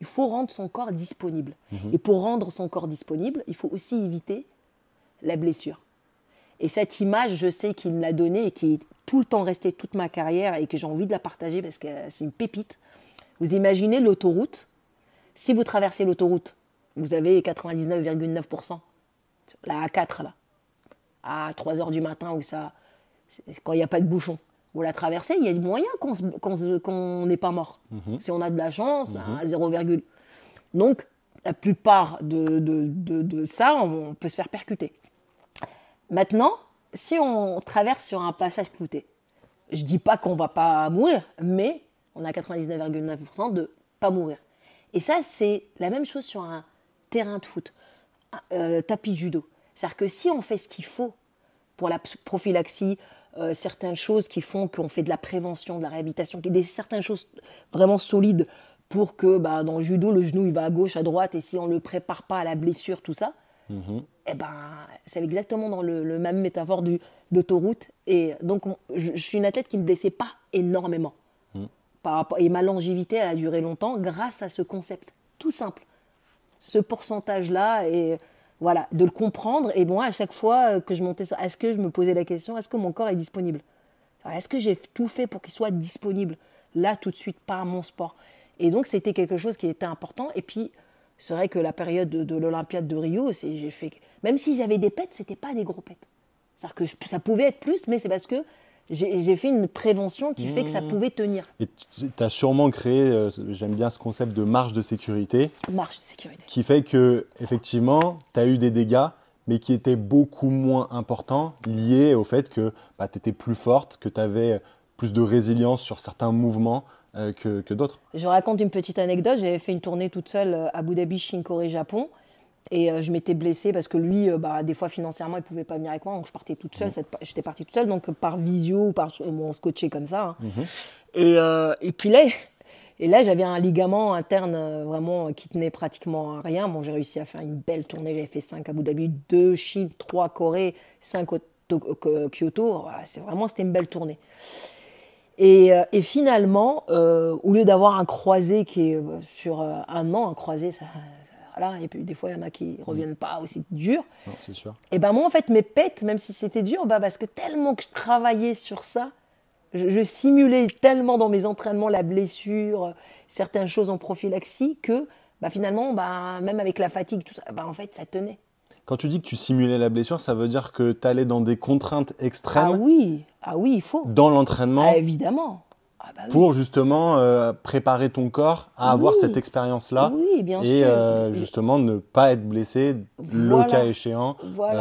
[SPEAKER 2] il faut rendre son corps disponible. Et pour rendre son corps disponible, il faut aussi éviter la blessure. Et cette image, je sais qu'il me l'a donnée et qui est tout le temps restée toute ma carrière et que j'ai envie de la partager parce que c'est une pépite. Vous imaginez l'autoroute. Si vous traversez l'autoroute, vous avez 99,9%. La A4, là, à 3 h du matin, quand il n'y a pas de bouchon. Vous la traversez, il y a des moyens qu'on n'est pas mort. Si on a de la chance, à 0, donc, la plupart de ça, on peut se faire percuter. Maintenant, si on traverse sur un passage clouté, je ne dis pas qu'on ne va pas mourir, mais on a 99,9% de ne pas mourir. Et ça, c'est la même chose sur un terrain de foot, tapis de judo. C'est-à-dire que si on fait ce qu'il faut pour la prophylaxie, certaines choses qui font qu'on fait de la prévention, de la réhabilitation, certaines choses vraiment solides pour que dans le judo, le genou il va à gauche, à droite, et si on ne le prépare pas à la blessure, tout ça, c'est exactement dans le même métaphore d'autoroute. Et donc, je suis une athlète qui ne me blessait pas énormément. Et ma longévité, elle a duré longtemps grâce à ce concept, tout simple. Ce pourcentage-là, et voilà, de le comprendre. Et bon, à chaque fois que je montais sur... Est-ce que je me posais la question, est-ce que mon corps est disponible ? Est-ce que j'ai tout fait pour qu'il soit disponible là, tout de suite, par mon sport ? Et donc, c'était quelque chose qui était important. Et puis, c'est vrai que la période de l'Olympiade de Rio, j'ai fait... Même si j'avais des pets, ce n'était pas des gros pets. C'est-à-dire que ça pouvait être plus, mais c'est parce que j'ai fait une prévention qui fait que ça pouvait tenir.
[SPEAKER 1] Et tu as sûrement créé, j'aime bien ce concept de marge de sécurité.
[SPEAKER 2] Marge de sécurité.
[SPEAKER 1] Qui fait que, effectivement, tu as eu des dégâts, mais qui étaient beaucoup moins importants, liés au fait que tu étais plus forte, que tu avais plus de résilience sur certains mouvements que d'autres.
[SPEAKER 2] Je raconte une petite anecdote. J'avais fait une tournée toute seule à Abu Dhabi, Chine, Corée, Japon. Et je m'étais blessée parce que lui, des fois financièrement, il ne pouvait pas venir avec moi. Donc je partais toute seule. J'étais partie toute seule, donc par visio, on se coachait comme ça. Hein. Et puis là, j'avais un ligament interne vraiment qui tenait pratiquement à rien. Bon, j'ai réussi à faire une belle tournée. J'avais fait 5 à Abu Dhabi, 2 Chine, 3 Corée, 5 Kyoto. Voilà, c'était une belle tournée. Et finalement, au lieu d'avoir un croisé qui est sur un an, un croisé, ça... Voilà, et puis des fois, il y en a qui ne reviennent pas aussi dur.
[SPEAKER 1] Non, c'est sûr.
[SPEAKER 2] Et moi, en fait, mes pets, même si c'était dur, parce que tellement que je travaillais sur ça, je simulais tellement dans mes entraînements la blessure, certaines choses en prophylaxie, que finalement, même avec la fatigue, tout ça, en fait, ça tenait.
[SPEAKER 1] Quand tu dis que tu simulais la blessure, ça veut dire que tu allais dans des contraintes extrêmes.
[SPEAKER 2] Ah oui, il faut.
[SPEAKER 1] Dans l'entraînement.
[SPEAKER 2] Évidemment. Oui.
[SPEAKER 1] Pour justement préparer ton corps à avoir cette expérience-là et justement ne pas être blessé le cas échéant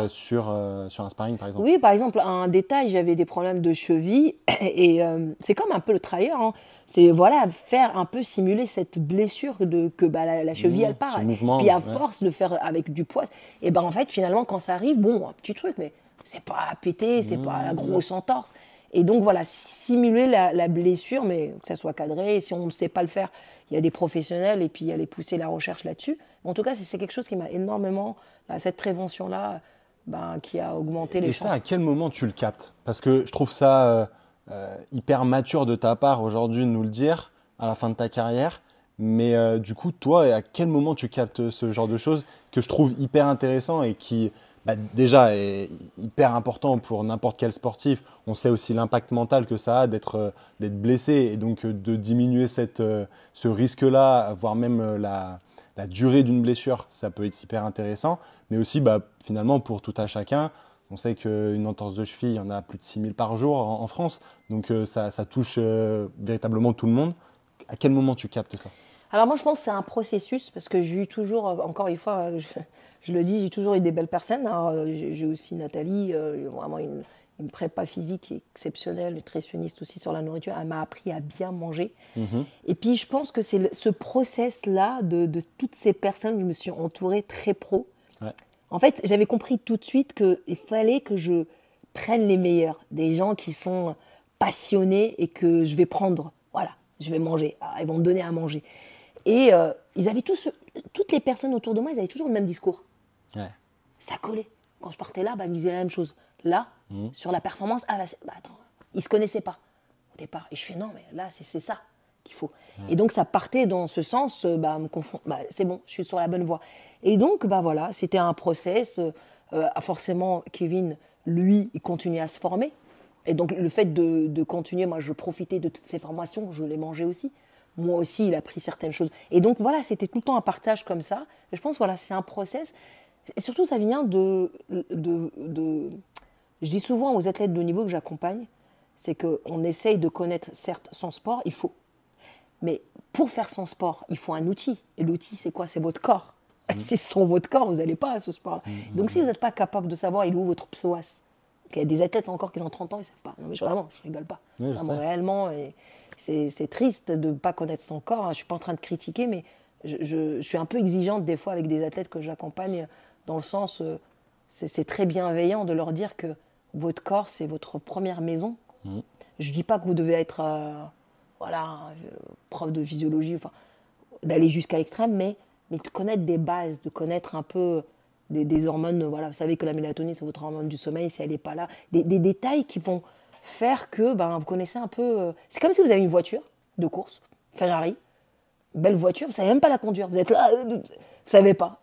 [SPEAKER 1] sur un sparring par exemple.
[SPEAKER 2] Oui, par exemple, un détail, j'avais des problèmes de cheville et c'est comme un peu le trailer, hein. C'est faire un peu simuler cette blessure que la cheville elle part. Puis à force de faire avec du poids, et en fait finalement quand ça arrive, un petit truc, mais c'est pas à péter, c'est pas la grosse entorse. Et donc voilà, simuler la blessure, mais que ça soit cadré. Et si on ne sait pas le faire, il y a des professionnels et puis aller pousser la recherche là-dessus. En tout cas, c'est quelque chose qui m'a énormément, cette prévention-là, qui a augmenté les chances.
[SPEAKER 1] Et ça, à quel moment tu le captes ? Parce que je trouve ça hyper mature de ta part aujourd'hui de nous le dire à la fin de ta carrière. Mais du coup, toi, à quel moment tu captes ce genre de choses que je trouve hyper intéressant et qui déjà est hyper important pour n'importe quel sportif. On sait aussi l'impact mental que ça a d'être blessé et donc de diminuer ce risque-là, voire même la durée d'une blessure, ça peut être hyper intéressant. Mais aussi, finalement, pour tout à chacun, on sait qu'une entorse de cheville, il y en a plus de 6000 par jour en France. Donc ça touche véritablement tout le monde. À quel moment tu captes ça?
[SPEAKER 2] Alors moi, je pense que c'est un processus parce que j'ai eu toujours, encore une fois, je le dis, j'ai toujours eu des belles personnes. Alors, j'ai aussi Nathalie, vraiment une prépa physique exceptionnelle, nutritionniste aussi sur la nourriture. Elle m'a appris à bien manger. Et puis, je pense que c'est ce process-là de toutes ces personnes, je me suis entourée très pro.
[SPEAKER 1] Ouais.
[SPEAKER 2] En fait, j'avais compris tout de suite qu'il fallait que je prenne les meilleurs, des gens qui sont passionnés et que je vais prendre. Voilà, je vais manger. Alors, ils vont me donner à manger. Et ils avaient toutes les personnes autour de moi, ils avaient toujours le même discours.
[SPEAKER 1] Ouais.
[SPEAKER 2] Ça collait. Quand je partais là, ils me disaient la même chose. Là, sur la performance, attends, ils ne se connaissaient pas au départ. Et je fais non, mais là, c'est ça qu'il faut. Ouais. Et donc, ça partait dans ce sens, me confondre. C'est bon, je suis sur la bonne voie. Et donc, voilà, c'était un process. Forcément, Kevin, lui, il continuait à se former. Et donc, le fait de continuer, moi, je profitais de toutes ces formations, je les mangeais aussi. Moi aussi, il a pris certaines choses. Et donc, voilà, c'était tout le temps un partage comme ça. Et je pense, voilà, c'est un process. Et surtout, ça vient de... Je dis souvent aux athlètes de haut niveau que j'accompagne, c'est qu'on essaye de connaître, certes, son sport, il faut. Mais pour faire son sport, il faut un outil. Et l'outil, c'est quoi? C'est votre corps. C'est sans votre corps, vous n'allez pas à ce sport-là. Donc, si vous n'êtes pas capable de savoir, il est où votre psoas? Il y a des athlètes encore qui ont 30 ans, ils ne savent pas. Non, mais vraiment, je ne rigole pas.
[SPEAKER 1] Oui,
[SPEAKER 2] vraiment, réellement, c'est triste de ne pas connaître son corps. Je ne suis pas en train de critiquer, mais je suis un peu exigeante des fois avec des athlètes que j'accompagne, dans le sens, c'est très bienveillant de leur dire que votre corps, c'est votre première maison. Je ne dis pas que vous devez être prof de physiologie, d'aller jusqu'à l'extrême, mais de connaître des bases, de connaître un peu des hormones. Voilà, vous savez que la mélatonine, c'est votre hormone du sommeil, si elle n'est pas là. Des détails qui vont faire que vous connaissez un peu... c'est comme si vous avez une voiture de course, Ferrari, belle voiture, vous ne savez même pas la conduire. Vous êtes là, vous ne savez pas.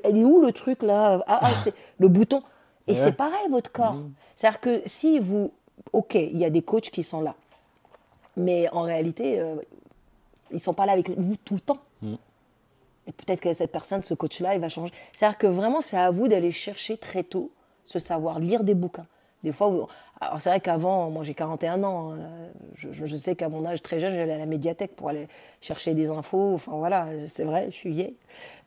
[SPEAKER 2] Elle est où le truc là? C'est le bouton. Et c'est pareil, votre corps. C'est-à-dire que si vous... Ok, il y a des coachs qui sont là. Mais en réalité, ils ne sont pas là avec vous tout le temps. Et peut-être que cette personne, ce coach-là, il va changer. C'est-à-dire que vraiment, c'est à vous d'aller chercher très tôt ce savoir, de lire des bouquins. Des fois, alors c'est vrai qu'avant, moi j'ai 41 ans, je sais qu'à mon âge très jeune, j'allais à la médiathèque pour aller chercher des infos. Enfin voilà, c'est vrai, je suis vieille.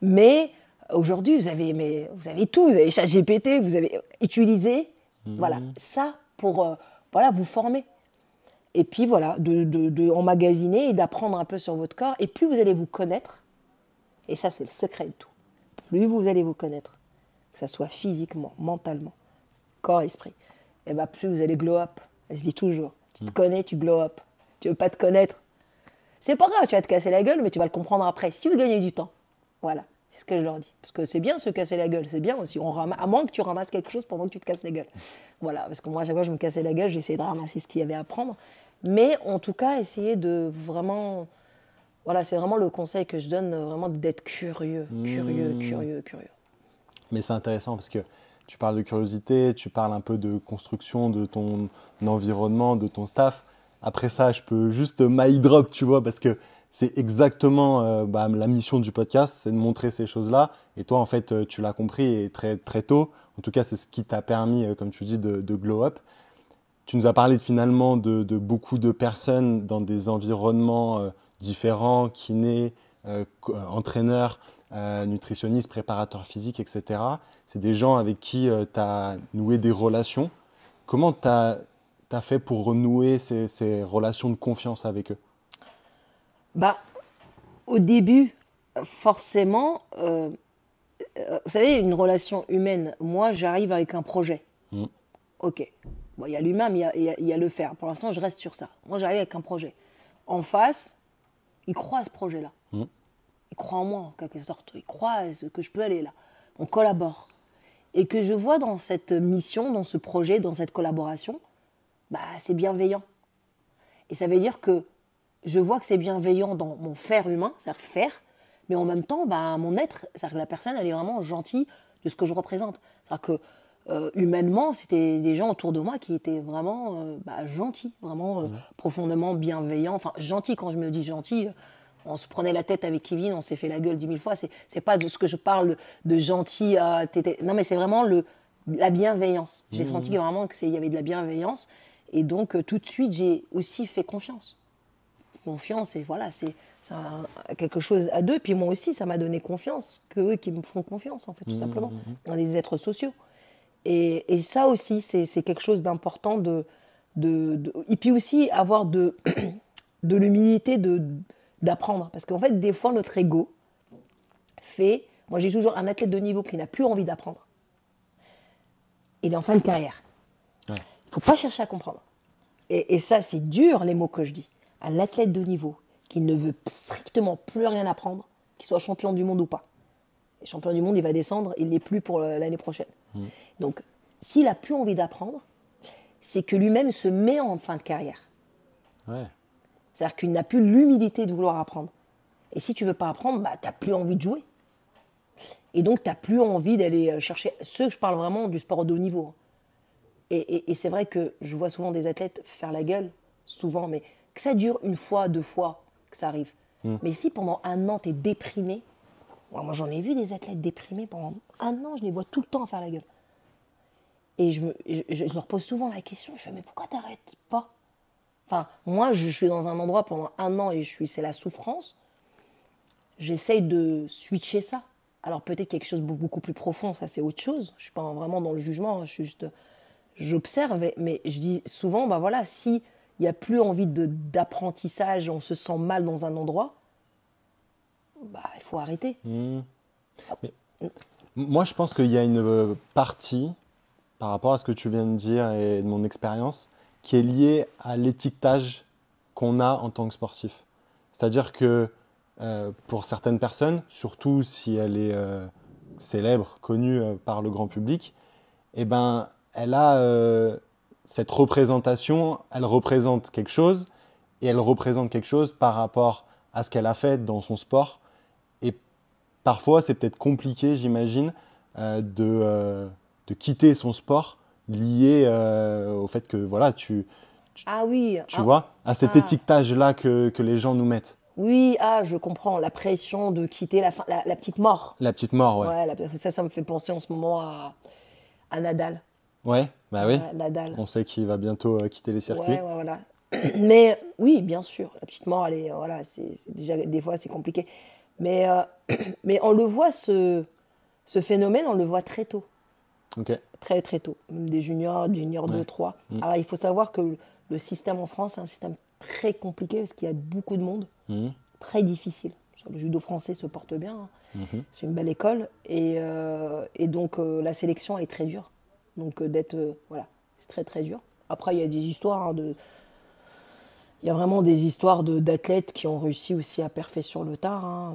[SPEAKER 2] Mais aujourd'hui, vous avez tout. Vous avez ChatGPT, vous avez utilisé. Voilà, ça pour vous former. Et puis voilà, de emmagasiner et d'apprendre un peu sur votre corps. Et plus vous allez vous connaître, et ça c'est le secret de tout, plus vous allez vous connaître, que ce soit physiquement, mentalement, corps, esprit, et plus vous allez glow up. Je dis toujours, tu te connais, tu glow up. Tu veux pas te connaître, c'est pas grave, tu vas te casser la gueule, mais tu vas le comprendre après. Si tu veux gagner du temps, voilà, c'est ce que je leur dis. Parce que c'est bien se casser la gueule, c'est bien aussi. À moins que tu ramasses quelque chose pendant que tu te casses la gueule. Voilà, parce que moi, à chaque fois que je me cassais la gueule, j'essayais de ramasser ce qu'il y avait à prendre. Mais en tout cas, essayer de vraiment... Voilà, c'est vraiment le conseil que je donne, vraiment d'être curieux.
[SPEAKER 1] Mais c'est intéressant parce que tu parles de curiosité, tu parles un peu de construction de ton environnement, de ton staff. Après ça, je peux juste mic drop, tu vois, parce que c'est exactement la mission du podcast, c'est de montrer ces choses-là. Et toi, en fait, tu l'as compris et très, très tôt. En tout cas, c'est ce qui t'a permis, comme tu dis, de glow up. Tu nous as parlé finalement de beaucoup de personnes dans des environnements différents, kinés, entraîneurs, nutritionnistes, préparateurs physiques, etc. C'est des gens avec qui tu as noué des relations. Comment tu as fait pour renouer ces relations de confiance avec eux?
[SPEAKER 2] Au début, forcément, vous savez, une relation humaine, moi j'arrive avec un projet. Ok. Bon, il y a l'humain, mais il y a le faire. Pour l'instant, je reste sur ça. Moi, j'arrive avec un projet. En face, il croit à ce projet-là. Il croit en moi, en quelque sorte. Il croit à ce que je peux aller là. On collabore. Et que je vois dans cette mission, dans ce projet, dans cette collaboration, c'est bienveillant. Et ça veut dire que je vois que c'est bienveillant dans mon faire humain, c'est-à-dire faire, mais en même temps, mon être, c'est-à-dire que la personne, elle est vraiment gentille de ce que je représente. C'est-à-dire que humainement, c'était des gens autour de moi qui étaient vraiment gentils, vraiment profondément bienveillants. Enfin, gentils, quand je me dis gentils, on se prenait la tête avec Kevin, on s'est fait la gueule 10 000 fois. C'est pas de ce que je parle de gentil. Non, mais c'est vraiment la bienveillance. J'ai senti vraiment qu'il y avait de la bienveillance. Et donc, tout de suite, j'ai aussi fait confiance. Confiance, et voilà, c'est quelque chose à deux. Puis moi aussi, ça m'a donné confiance, qu'eux qui me font confiance, en fait, tout simplement. On est des êtres sociaux. Et ça aussi, c'est quelque chose d'important et puis aussi avoir de l'humilité d'apprendre. Parce qu'en fait, des fois, notre ego fait... Moi, j'ai toujours un athlète de niveau qui n'a plus envie d'apprendre. Il est en fin de carrière. Il ne faut pas chercher à comprendre. Et ça, c'est dur, les mots que je dis. Un athlète de niveau qui ne veut strictement plus rien apprendre, qu'il soit champion du monde ou pas. Et champion du monde, il va descendre, il n'est plus pour l'année prochaine. Donc, s'il n'a plus envie d'apprendre, c'est que lui-même se met en fin de carrière. C'est-à-dire qu'il n'a plus l'humilité de vouloir apprendre. Et si tu ne veux pas apprendre, tu n'as plus envie de jouer. Et donc, tu n'as plus envie d'aller chercher... Je parle vraiment du sport de haut niveau. Et c'est vrai que je vois souvent des athlètes faire la gueule, souvent, mais que ça dure une fois, 2 fois, que ça arrive. Mais si pendant 1 an, tu es déprimé, moi j'en ai vu des athlètes déprimés pendant 1 an, je les vois tout le temps à faire la gueule. Et je leur pose souvent la question, je me dis, mais pourquoi tu n'arrêtes pas? Enfin, moi, je suis dans un endroit pendant 1 an et c'est la souffrance. J'essaye de switcher ça. Alors peut-être quelque chose de beaucoup plus profond, ça c'est autre chose. Je ne suis pas vraiment dans le jugement, j'observe, mais je dis souvent, s'il n'y a plus envie d'apprentissage, on se sent mal dans un endroit, il faut arrêter.
[SPEAKER 1] Mais, moi, je pense qu'il y a une partie, par rapport à ce que tu viens de dire et de mon expérience, qui est liée à l'étiquetage qu'on a en tant que sportif. C'est-à-dire que pour certaines personnes, surtout si elle est célèbre, connue par le grand public, elle a cette représentation, elle représente quelque chose, et elle représente quelque chose par rapport à ce qu'elle a fait dans son sport. Et parfois, c'est peut-être compliqué, j'imagine, de quitter son sport lié au fait que tu vois, à cet étiquetage-là que les gens nous mettent.
[SPEAKER 2] Oui, je comprends, la pression de quitter la petite mort.
[SPEAKER 1] La petite mort, ouais.
[SPEAKER 2] Ça me fait penser en ce moment à Nadal.
[SPEAKER 1] Ouais, oui.
[SPEAKER 2] Nadal.
[SPEAKER 1] On sait qu'il va bientôt quitter les circuits.
[SPEAKER 2] Ouais, voilà. Mais oui, bien sûr, la petite mort, c'est déjà, des fois, c'est compliqué. Mais on le voit, ce phénomène, on le voit très tôt.
[SPEAKER 1] Okay.
[SPEAKER 2] Très, très tôt. Même des juniors 2, 3. Alors, il faut savoir que le système en France, c'est un système très compliqué parce qu'il y a beaucoup de monde. Très difficile. Le judo français se porte bien. C'est une belle école. Et donc, la sélection, elle est très dure. Donc, c'est très, très dur. Après, il y a des histoires il y a vraiment des histoires d'athlètes qui ont réussi aussi à perfer sur le tard.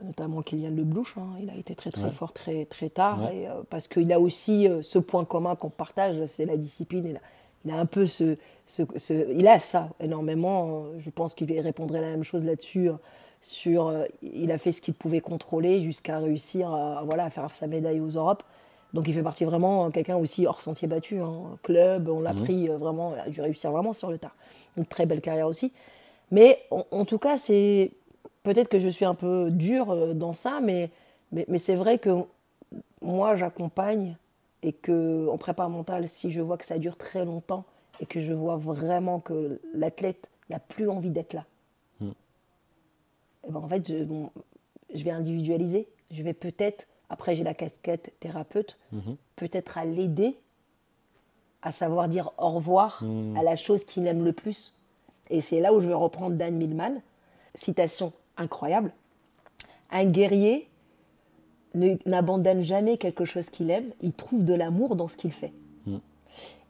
[SPEAKER 2] Notamment Kylian Leblouch. Il a été très, très fort très, très tard. Et, parce qu'il a aussi ce point commun qu'on partage, c'est la discipline. Il a un peu il a ça énormément. Je pense qu'il répondrait la même chose là-dessus. Il a fait ce qu'il pouvait contrôler jusqu'à réussir à faire sa médaille aux Europes. Donc il fait partie vraiment quelqu'un aussi hors sentier battu. Club, on l'a pris vraiment, il a dû réussir vraiment sur le tard. Une très belle carrière aussi. Mais en tout cas, peut-être que je suis un peu dure dans ça, mais c'est vrai que moi j'accompagne et qu'en prépa mentale, si je vois que ça dure très longtemps et que je vois vraiment que l'athlète n'a plus envie d'être là, en fait, je vais individualiser. Je vais peut-être, après j'ai la casquette thérapeute, peut-être à l'aider à savoir dire au revoir à la chose qu'il aime le plus. Et c'est là où je vais reprendre Dan Millman, citation incroyable. Un guerrier n'abandonne jamais quelque chose qu'il aime, il trouve de l'amour dans ce qu'il fait.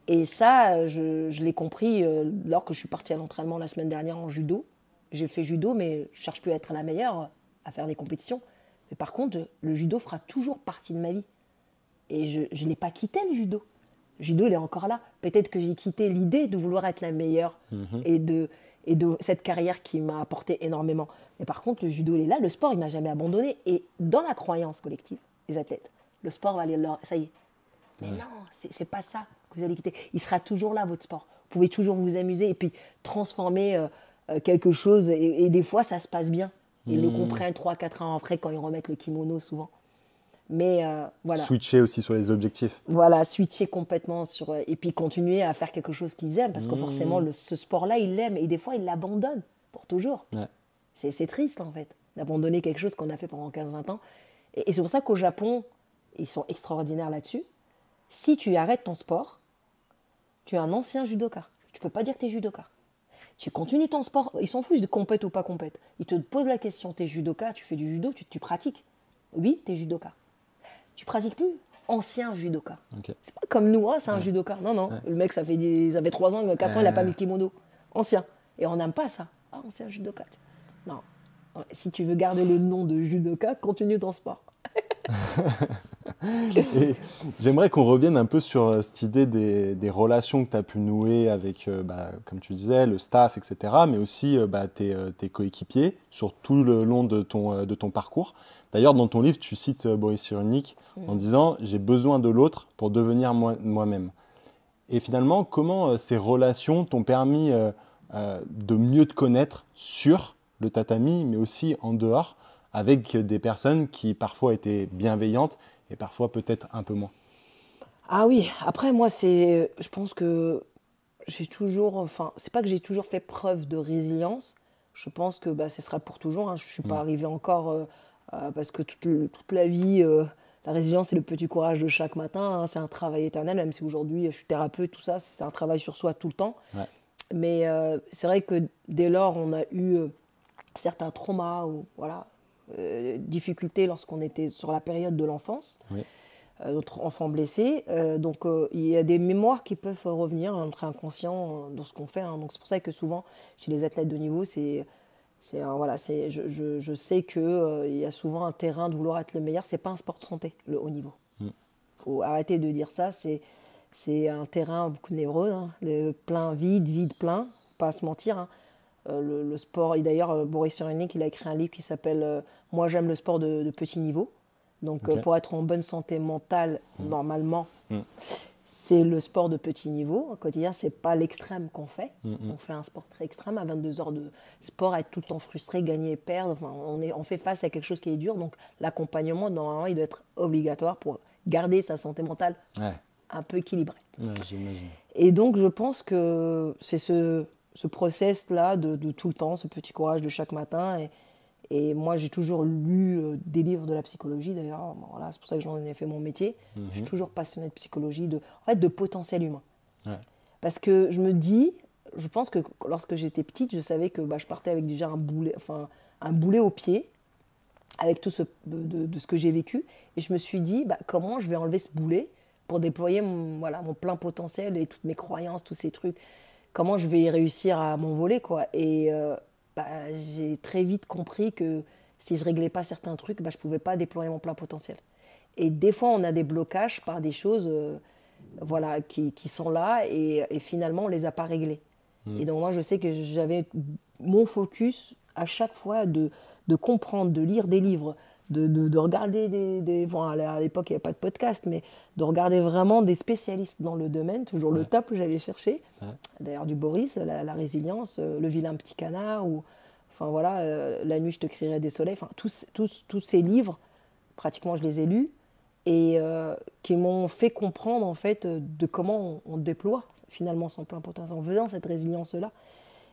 [SPEAKER 2] Et ça, je l'ai compris lors que je suis partie à l'entraînement la semaine dernière en judo. J'ai fait judo, mais je ne cherche plus à être la meilleure, à faire des compétitions. Mais par contre, le judo fera toujours partie de ma vie. Et je n'ai pas quitté le judo. Le judo, il est encore là. Peut-être que j'ai quitté l'idée de vouloir être la meilleure et de cette carrière qui m'a apporté énormément. Mais par contre, le judo, il est là. Le sport, il ne m'a jamais abandonné. Et dans la croyance collective des athlètes, le sport va aller leur... Ça y est. Mais non, c'est pas ça que vous allez quitter. Il sera toujours là, votre sport. Vous pouvez toujours vous amuser et puis transformer quelque chose. Et des fois, ça se passe bien. Ils le comprennent 3-4 ans après quand ils remettent le kimono, souvent. Mais voilà.
[SPEAKER 1] Switcher aussi sur les objectifs.
[SPEAKER 2] Voilà, switcher complètement sur... et puis continuer à faire quelque chose qu'ils aiment. Parce que forcément, ce sport-là, ils l'aiment. Et des fois, ils l'abandonnent pour toujours.
[SPEAKER 1] Ouais.
[SPEAKER 2] C'est triste, en fait, d'abandonner quelque chose qu'on a fait pendant 15-20 ans. Et c'est pour ça qu'au Japon, ils sont extraordinaires là-dessus. Si tu arrêtes ton sport, tu es un ancien judoka. Tu ne peux pas dire que tu es judoka. Tu continues ton sport, ils s'en foutent de compète ou pas compète. Ils te posent la question, tu es judoka, tu fais du judo, tu pratiques. Oui, tu es judoka. Tu pratiques plus, ancien judoka.
[SPEAKER 1] Okay.
[SPEAKER 2] C'est pas comme nous, c'est un judoka. Non, non, le mec, ça fait 3 ans, 4 ans, il n'a pas mis le kimono. Ancien. Et on n'aime pas ça. Ah, ancien judoka. Non. Si tu veux garder le nom de judoka, continue ton sport.
[SPEAKER 1] Et j'aimerais qu'on revienne un peu sur cette idée des relations que tu as pu nouer avec, comme tu disais, le staff, etc., mais aussi tes coéquipiers sur tout le long de ton parcours. D'ailleurs, dans ton livre, tu cites Boris Cyrulnik en disant « J'ai besoin de l'autre pour devenir moi-même ». Et finalement, comment ces relations t'ont permis de mieux te connaître sur le tatami, mais aussi en dehors, avec des personnes qui parfois étaient bienveillantes et parfois peut-être un peu moins?
[SPEAKER 2] Ah oui, après moi, je pense que j'ai toujours, c'est pas que j'ai toujours fait preuve de résilience, je pense que ce sera pour toujours, je ne suis pas arrivée encore, parce que toute la vie, la résilience c'est le petit courage de chaque matin, c'est un travail éternel, même si aujourd'hui je suis thérapeute, tout ça, c'est un travail sur soi tout le temps.
[SPEAKER 1] Ouais.
[SPEAKER 2] Mais c'est vrai que dès lors, on a eu certains traumas ou difficultés lorsqu'on était sur la période de l'enfance, notre enfant blessé. Donc il y a des mémoires qui peuvent revenir à notre inconscient dans ce qu'on fait. Donc c'est pour ça que souvent, chez les athlètes de niveau, je sais qu'il y a souvent un terrain de vouloir être le meilleur. Ce n'est pas un sport de santé, le haut niveau. Il faut arrêter de dire ça. C'est un terrain beaucoup de névrose, le plein vide, vide plein, pas à se mentir. Le sport, et d'ailleurs Boris Cyrulnik, il a écrit un livre qui s'appelle « Moi j'aime le sport de petit niveau ». Donc pour être en bonne santé mentale, normalement, c'est le sport de petit niveau. Au quotidien, ce n'est pas l'extrême qu'on fait. On fait un sport très extrême, à 22 heures de sport, être tout le temps frustré, gagner et perdre. Enfin, on fait face à quelque chose qui est dur. Donc l'accompagnement, normalement, il doit être obligatoire pour garder sa santé mentale un peu équilibrée.
[SPEAKER 1] Ouais, j'imagine.
[SPEAKER 2] Et donc je pense que c'est ce process-là de tout le temps, ce petit courage de chaque matin. Et moi, j'ai toujours lu des livres de la psychologie, d'ailleurs. Voilà, c'est pour ça que j'en ai fait mon métier. Je suis toujours passionnée de psychologie, de potentiel humain. Ouais. Parce que je pense que lorsque j'étais petite, je savais que je partais avec déjà un boulet au pied, avec tout de ce que j'ai vécu. Et je me suis dit, comment je vais enlever ce boulet pour déployer mon plein potentiel et toutes mes croyances, tous ces trucs. Comment je vais réussir à m'envoler, quoi. Et j'ai très vite compris que si je ne réglais pas certains trucs, je ne pouvais pas déployer mon plein potentiel. Et des fois, on a des blocages par des choses qui sont là et finalement, on ne les a pas réglés. Et donc, moi, je sais que j'avais mon focus à chaque fois de comprendre, de lire des livres, de regarder à l'époque, il n'y avait pas de podcast, mais de regarder vraiment des spécialistes dans le domaine, toujours le top que j'allais chercher. D'ailleurs, du Boris, la résilience, le vilain petit canard, ou La nuit, je te crierai des soleils. Tous ces livres, pratiquement, je les ai lus et qui m'ont fait comprendre, en fait, de comment on déploie finalement son plein potentiel, en faisant cette résilience-là.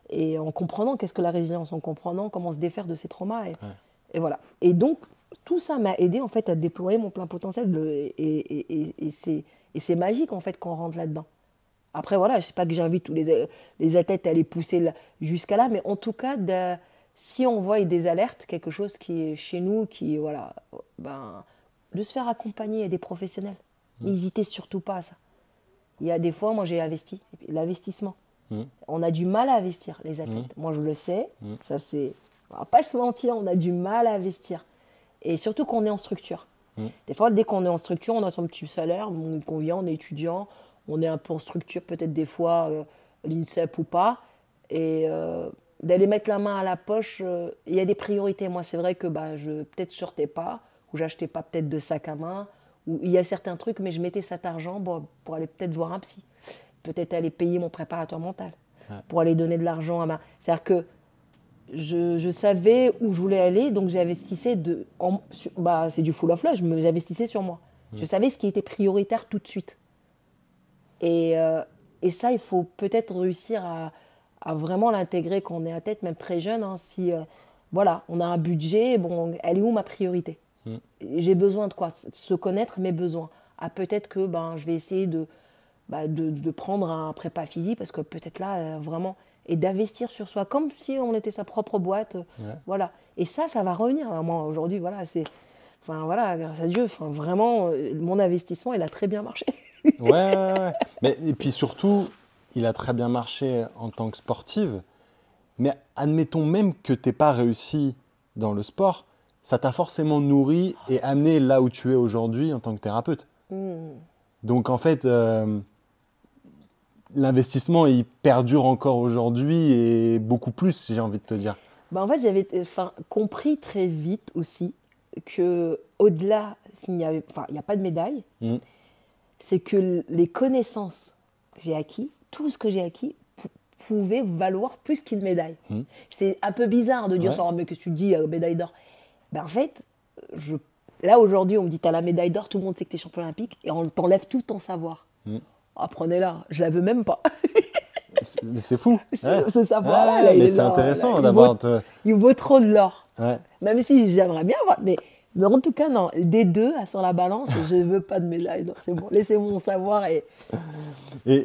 [SPEAKER 2] Et en comprenant qu'est-ce que la résilience, en comprenant comment se défaire de ses traumas. Et voilà. Et donc, tout ça m'a aidé en fait à déployer mon plein potentiel et c'est magique en fait qu'on rentre là-dedans. Après voilà, je sais pas que j'invite tous les athlètes à aller pousser jusqu'à là, mais en tout cas, si on voit des alertes, quelque chose qui est chez nous, de se faire accompagner des professionnels. N'hésitez surtout pas à ça. Il y a des fois, moi j'ai investi, l'investissement. On a du mal à investir, les athlètes. Moi je le sais, ça c'est... On va pas se mentir, on a du mal à investir. Et surtout qu'on est en structure. Des fois, dès qu'on est en structure, on a son petit salaire, on convient, on est étudiant, on est un peu en structure, peut-être des fois l'INSEP ou pas. Et d'aller mettre la main à la poche, il y a des priorités. Moi, c'est vrai que peut-être je sortais pas, ou j'achetais pas peut-être de sac à main, où il y a certains trucs, mais je mettais cet argent pour aller peut-être voir un psy, peut-être aller payer mon préparateur mental, pour aller donner de l'argent à ma... C'est-à-dire que je savais où je voulais aller, donc j'investissais c'est du full of love, j'investissais sur moi. Je savais ce qui était prioritaire tout de suite. Et ça, il faut peut-être réussir à vraiment l'intégrer quand on est à tête, même très jeune. Hein, si voilà, on a un budget, bon, elle est où ma priorité? J'ai besoin de quoi? Se connaître mes besoins. Ah, peut-être que je vais essayer de prendre un prépa physique, parce que peut-être là, vraiment, et d'investir sur soi, comme si on était sa propre boîte. Voilà. Et ça va revenir. Moi, aujourd'hui, voilà, grâce à Dieu, vraiment, mon investissement, il a très bien marché.
[SPEAKER 1] Ouais. Mais, et puis surtout, il a très bien marché en tant que sportive. Mais admettons même que tu n'aies pas réussi dans le sport, ça t'a forcément nourri et amené là où tu es aujourd'hui en tant que thérapeute. Donc en fait, l'investissement, il perdure encore aujourd'hui et beaucoup plus, j'ai envie de te dire.
[SPEAKER 2] En fait, j'avais compris très vite aussi qu'au-delà, il n'y a pas de médaille, c'est que les connaissances que j'ai acquises, tout ce que j'ai acquis, pouvait valoir plus qu'une médaille. C'est un peu bizarre de dire ça, mais qu'est-ce que tu dis, médaille d'or? En fait, là aujourd'hui, on me dit, tu as la médaille d'or, tout le monde sait que tu es champion olympique, et on t'enlève tout ton savoir. Prenez-la, je la veux même pas.
[SPEAKER 1] C'est fou.
[SPEAKER 2] Ce savoir-là,
[SPEAKER 1] mais c'est intéressant d'avoir...
[SPEAKER 2] Il vaut trop de l'or. Même si j'aimerais bien avoir... Mais en tout cas, non, des deux sur la balance, je ne veux pas de médaille d'or, c'est bon. Laissez mon savoir et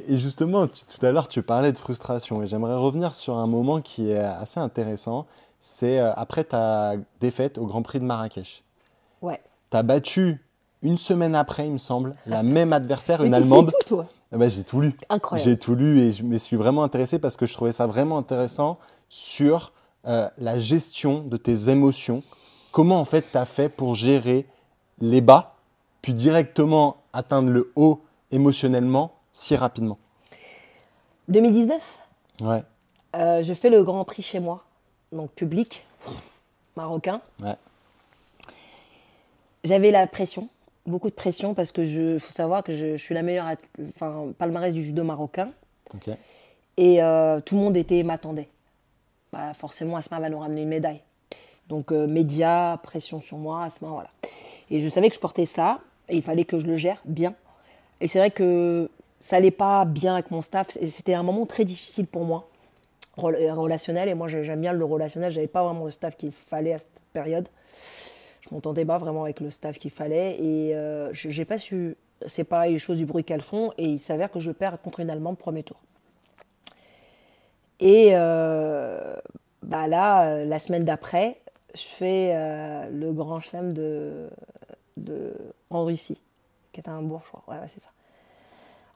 [SPEAKER 1] justement, tout à l'heure, tu parlais de frustration. Et j'aimerais revenir sur un moment qui est assez intéressant. C'est après ta défaite au Grand Prix de Marrakech.
[SPEAKER 2] Ouais.
[SPEAKER 1] Tu as battu une semaine après, il me semble, la même adversaire,
[SPEAKER 2] mais
[SPEAKER 1] une
[SPEAKER 2] tu
[SPEAKER 1] Allemande.
[SPEAKER 2] sais tout, toi.
[SPEAKER 1] J'ai tout lu.
[SPEAKER 2] Incroyable.
[SPEAKER 1] J'ai tout lu et je me suis vraiment intéressé parce que je trouvais ça vraiment intéressant sur la gestion de tes émotions. Comment en fait tu as fait pour gérer les bas, puis directement atteindre le haut émotionnellement si rapidement?
[SPEAKER 2] 2019,
[SPEAKER 1] Ouais.
[SPEAKER 2] je fais le Grand Prix chez moi, donc public, marocain.
[SPEAKER 1] Ouais.
[SPEAKER 2] J'avais la pression, beaucoup de pression, parce que faut savoir que je suis la meilleure palmarès du judo marocain.
[SPEAKER 1] Ok.
[SPEAKER 2] Et tout le monde m'attendait. Forcément, Asma va nous ramener une médaille. Donc, médias, pression sur moi, Asma, voilà. Et je savais que je portais ça, et il fallait que je le gère bien. Et c'est vrai que ça n'allait pas bien avec mon staff. Et c'était un moment très difficile pour moi, relationnel. Et moi, j'aime bien le relationnel. Je n'avais pas vraiment le staff qu'il fallait à cette période. Je ne m'entendais pas vraiment avec le staff qu'il fallait. Et je n'ai pas su séparer les choses du bruit qu'elles font. Et il s'avère que je perds contre une Allemande premier tour. Et là, la semaine d'après, je fais le grand chelem en Russie, qui est un bourg, je crois. Ouais, c'est ça.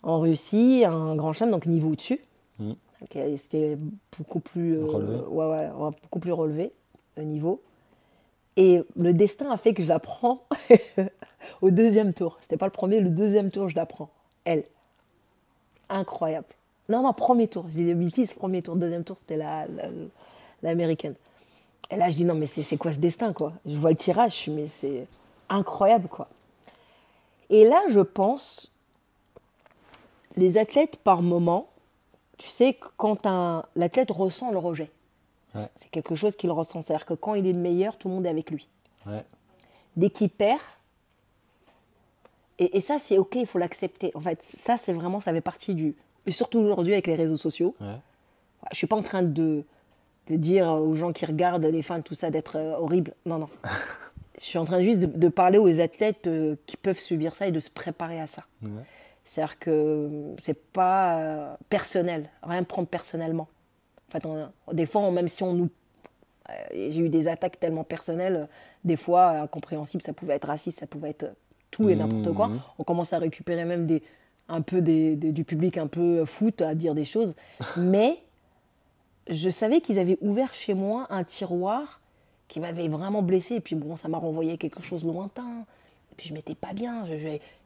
[SPEAKER 2] En Russie, un grand chelem, donc niveau au-dessus. C'était beaucoup plus relevé. Beaucoup plus relevé, le niveau. Et le destin a fait que je la prends au deuxième tour. C'était pas le premier, le deuxième tour, je la prends. Elle. Incroyable. Non, premier tour. Je dis des bêtises, premier tour. Deuxième tour, c'était l'américaine. Et là, je dis, non, mais c'est quoi ce destin, quoi? Je vois le tirage, je suis, mais c'est incroyable, quoi. Et là, je pense, les athlètes, par moment, tu sais, quand l'athlète ressent le rejet, c'est quelque chose qu'il ressent. C'est-à-dire que quand il est le meilleur, tout le monde est avec lui. Dès qu'il perd, et ça, c'est OK, il faut l'accepter. En fait, ça, c'est vraiment, ça fait partie du... Et surtout aujourd'hui, avec les réseaux sociaux. Je ne suis pas en train de dire aux gens qui regardent les fans, tout ça, d'être horrible. Non. Je suis en train juste de parler aux athlètes qui peuvent subir ça et de se préparer à ça. C'est-à-dire que c'est pas personnel, rien ne prendre personnellement. En fait, des fois, même si j'ai eu des attaques tellement personnelles, des fois incompréhensibles, ça pouvait être raciste, ça pouvait être tout et n'importe quoi. On commence à récupérer même un peu du public un peu foot à dire des choses. Mais je savais qu'ils avaient ouvert chez moi un tiroir qui m'avait vraiment blessée. Et puis bon, ça m'a renvoyé quelque chose de lointain. Et puis je m'étais pas bien.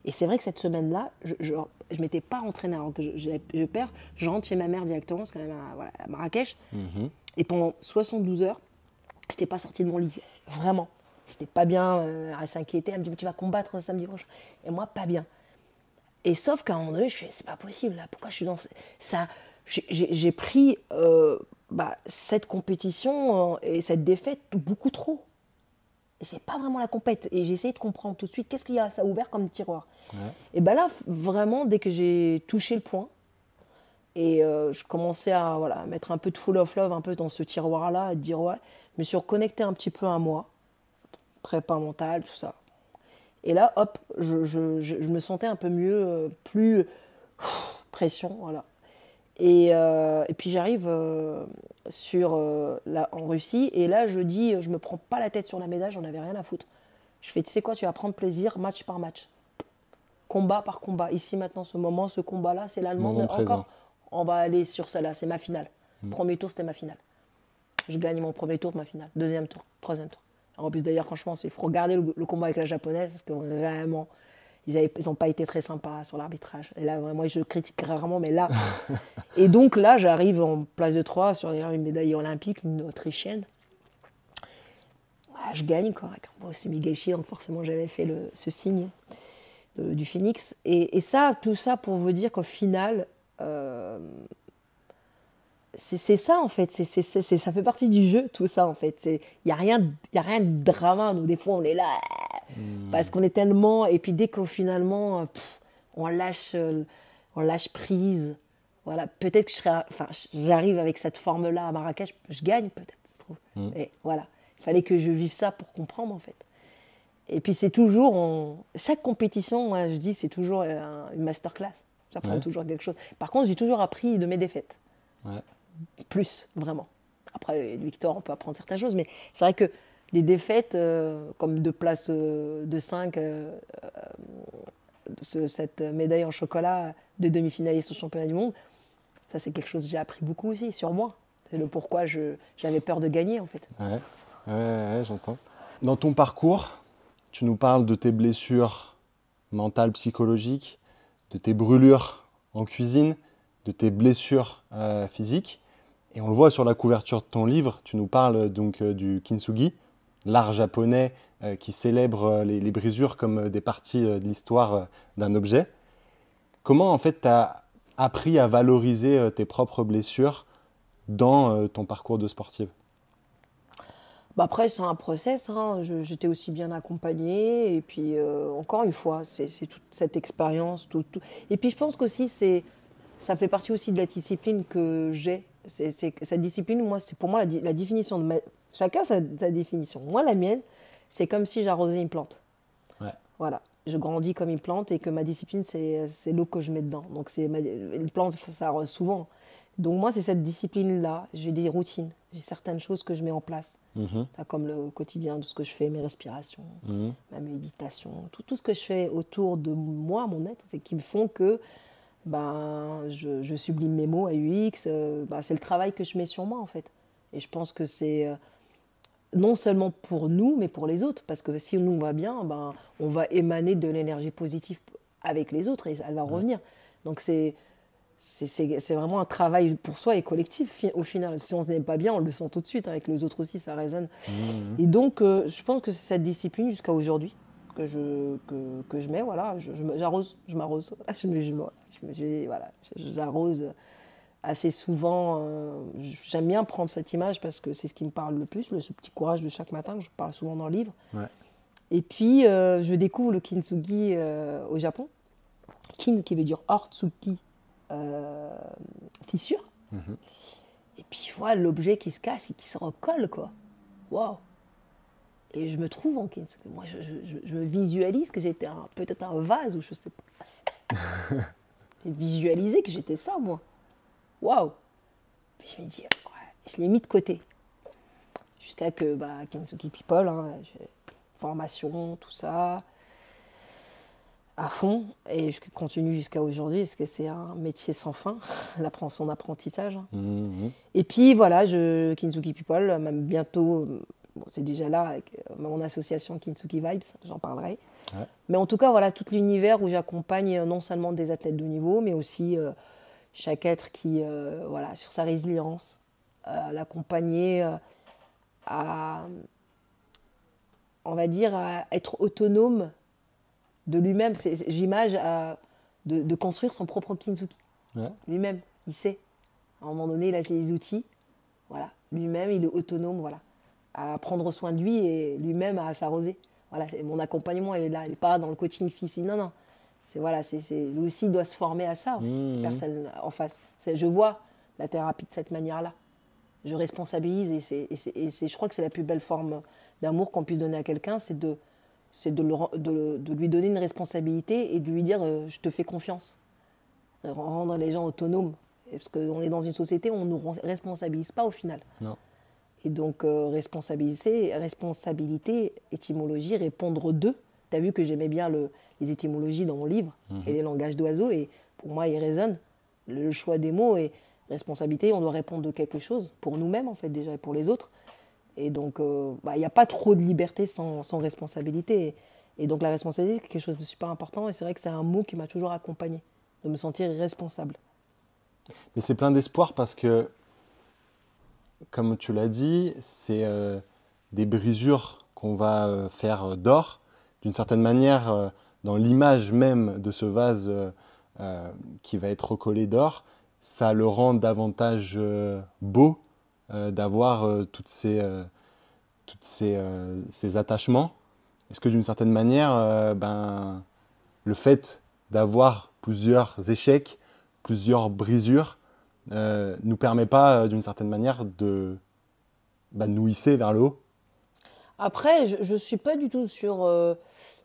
[SPEAKER 2] Et c'est vrai que cette semaine-là, je m'étais pas entraînée. Alors que je perds, je rentre chez ma mère directement, parce qu'elle est à Marrakech. Et pendant 72 heures, je n'étais pas sortie de mon lit. Vraiment. J'étais pas bien, elle s'inquiétait, elle me dit mais tu vas combattre samedi prochain. Et moi, pas bien. Et sauf qu'à un moment donné, je fais c'est pas possible, là, pourquoi je suis dans ça. J'ai pris cette compétition et cette défaite beaucoup trop. Et c'est pas vraiment la compète. Et j'ai essayé de comprendre tout de suite qu'est-ce qu'il y a, ça a ouvert comme tiroir. Ouais. Et ben là, vraiment, dès que j'ai touché le point, et je commençais à mettre un peu de full of love un peu dans ce tiroir-là, à dire ouais, je me suis reconnecté un petit peu à moi, prépa mentale, tout ça. Et là, hop, je me sentais un peu mieux, plus pression, voilà. Et puis j'arrive en Russie, et là je dis, je me prends pas la tête sur la médaille, j'en avais rien à foutre. Je fais, tu sais quoi, tu vas prendre plaisir, match par match, combat par combat. Ici maintenant, ce moment, ce combat-là, c'est l'Allemande. Encore, on va aller sur celle-là, c'est ma finale. Premier tour, c'était ma finale. Je gagne mon premier tour, ma finale. Deuxième tour, troisième tour. En plus d'ailleurs, franchement, il faut regarder le combat avec la japonaise, parce que vraiment, ils n'ont pas été très sympas sur l'arbitrage. Et là, moi, je critique rarement, mais là... Et donc là, j'arrive en place de 3 sur une médaille olympique, une autrichienne. Je gagne, quoi. Bon, c'est Migeshi, donc forcément, j'avais fait ce signe du phénix. Et ça, tout ça pour vous dire qu'au final... c'est ça en fait, ça fait partie du jeu, tout ça en fait. Il n'y a rien de drama, nous des fois on est là, parce qu'on est tellement, et puis dès qu'au finalement, on lâche prise, voilà, peut-être que j'arrive avec cette forme-là à Marrakech, je gagne peut-être, ça se trouve. Et voilà, il fallait que je vive ça pour comprendre en fait. Et puis c'est toujours, chaque compétition, moi je dis, c'est toujours une masterclass, j'apprends toujours quelque chose. Par contre, j'ai toujours appris de mes défaites. Ouais. Plus, vraiment. Après, Victor, on peut apprendre certaines choses, mais c'est vrai que les défaites, comme de place de 5, cette médaille en chocolat de demi-finaliste au championnat du monde, ça c'est quelque chose que j'ai appris beaucoup aussi sur moi. C'est le pourquoi j'avais peur de gagner en fait.
[SPEAKER 1] Ouais, j'entends. Dans ton parcours, tu nous parles de tes blessures mentales, psychologiques, de tes brûlures en cuisine, de tes blessures physiques. Et on le voit sur la couverture de ton livre, tu nous parles donc du kintsugi, l'art japonais qui célèbre les brisures comme des parties de l'histoire d'un objet. Comment en fait tu as appris à valoriser tes propres blessures dans ton parcours de sportive?
[SPEAKER 2] Après, c'est un process, hein. J'étais aussi bien accompagnée. Et puis, encore une fois, c'est toute cette expérience. Tout. Et puis, je pense qu'aussi, ça fait partie aussi de la discipline que j'ai. Cette discipline, moi, c'est pour moi la définition de chacun sa définition. Moi, la mienne, c'est comme si j'arrosais une plante. Ouais. Voilà. Je grandis comme une plante et que ma discipline, c'est l'eau que je mets dedans. Donc, une plante, ça arrose souvent. Donc, moi, c'est cette discipline-là. J'ai des routines. J'ai certaines choses que je mets en place. Comme le quotidien de ce que je fais, mes respirations, ma méditation, tout ce que je fais autour de moi, mon être, c'est qui me font que je sublime mes mots à UX, c'est le travail que je mets sur moi en fait. Et je pense que c'est non seulement pour nous, mais pour les autres. Parce que si nous va bien, on va émaner de l'énergie positive avec les autres et elle va revenir. Donc c'est vraiment un travail pour soi et collectif au final. Si on ne se n'aime pas bien, on le sent tout de suite. Avec les autres aussi, ça résonne. Et donc, je pense que c'est cette discipline jusqu'à aujourd'hui que je mets. Voilà, j'arrose, je m'arrose. J'arrose assez souvent. J'aime bien prendre cette image parce que c'est ce qui me parle le plus, ce petit courage de chaque matin que je parle souvent dans le livre. Ouais. Et puis, je découvre le kintsugi au Japon. Kin qui veut dire ortsuki, fissure. Et puis, je vois l'objet qui se casse et qui se recolle, quoi. Waouh! Et je me trouve en kintsugi. Moi, je me visualise que j'étais peut-être un vase ou je sais pas. J'ai visualisé que j'étais ça, moi. Waouh! Puis je me dis, ouais, je l'ai mis de côté. Jusqu'à que Kintsugi People, formation, tout ça, à fond. Et je continue jusqu'à aujourd'hui, parce que c'est un métier sans fin, son apprentissage. Et puis voilà, Kintsugi People, même bientôt, c'est déjà là avec mon association Kintsugi Vibes, j'en parlerai. Ouais. Mais en tout cas, voilà, tout l'univers où j'accompagne non seulement des athlètes de haut niveau, mais aussi chaque être qui, sur sa résilience, l'accompagner à on va dire, à être autonome de lui-même. J'image de construire son propre kintsugi.
[SPEAKER 1] Ouais.
[SPEAKER 2] Lui-même, il sait. À un moment donné, il a les outils. Voilà. Lui-même, il est autonome, voilà, à prendre soin de lui et lui-même à s'arroser. Voilà, mon accompagnement, il est là. Il n'est pas dans le coaching physique. Non, non. Lui aussi, il doit se former à ça aussi, personne en face. Je vois la thérapie de cette manière-là. Je responsabilise je crois que c'est la plus belle forme d'amour qu'on puisse donner à quelqu'un, c'est de lui donner une responsabilité et de lui dire je te fais confiance. Rendre les gens autonomes. Parce qu'on est dans une société où on ne nous responsabilise pas au final.
[SPEAKER 1] Non.
[SPEAKER 2] Et donc, responsabilité, étymologie, répondre d'eux. Tu as vu que j'aimais bien les étymologies dans mon livre et les langages d'oiseaux. Et pour moi, ils résonnent. Le choix des mots et responsabilité, on doit répondre de quelque chose pour nous-mêmes, en fait, déjà, et pour les autres. Et donc, il n'y a pas trop de liberté sans responsabilité. Et donc, la responsabilité, c'est quelque chose de super important. Et c'est vrai que c'est un mot qui m'a toujours accompagnée, de me sentir responsable.
[SPEAKER 1] Mais c'est plein d'espoir parce que, comme tu l'as dit, c'est des brisures qu'on va faire d'or. D'une certaine manière, dans l'image même de ce vase qui va être recollé d'or, ça le rend davantage beau d'avoir ces attachements. Est-ce que d'une certaine manière, le fait d'avoir plusieurs échecs, plusieurs brisures, nous permet pas d'une certaine manière de nous hisser vers le haut?
[SPEAKER 2] Après, je ne suis pas du tout sur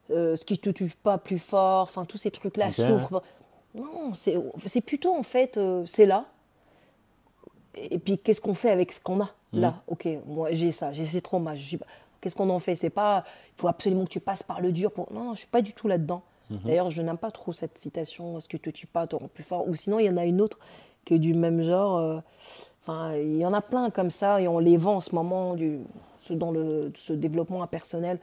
[SPEAKER 2] ce qui ne te tue pas plus fort, enfin tous ces trucs-là,
[SPEAKER 1] Ok.
[SPEAKER 2] souffre. Non, c'est plutôt en fait, c'est là. Et puis qu'est-ce qu'on fait avec ce qu'on a là? Ok, moi j'ai ça, j'ai ces traumas. Qu'est-ce qu'on en fait? C'est pas, il faut absolument que tu passes par le dur pour. Non, non, je suis pas du tout là-dedans. D'ailleurs, je n'aime pas trop cette citation, ce qui te tue pas te rend plus fort. Ou sinon, il y en a une autre qui est du même genre. Enfin, il y en a plein comme ça et on les vend en ce moment dans ce développement impersonnel.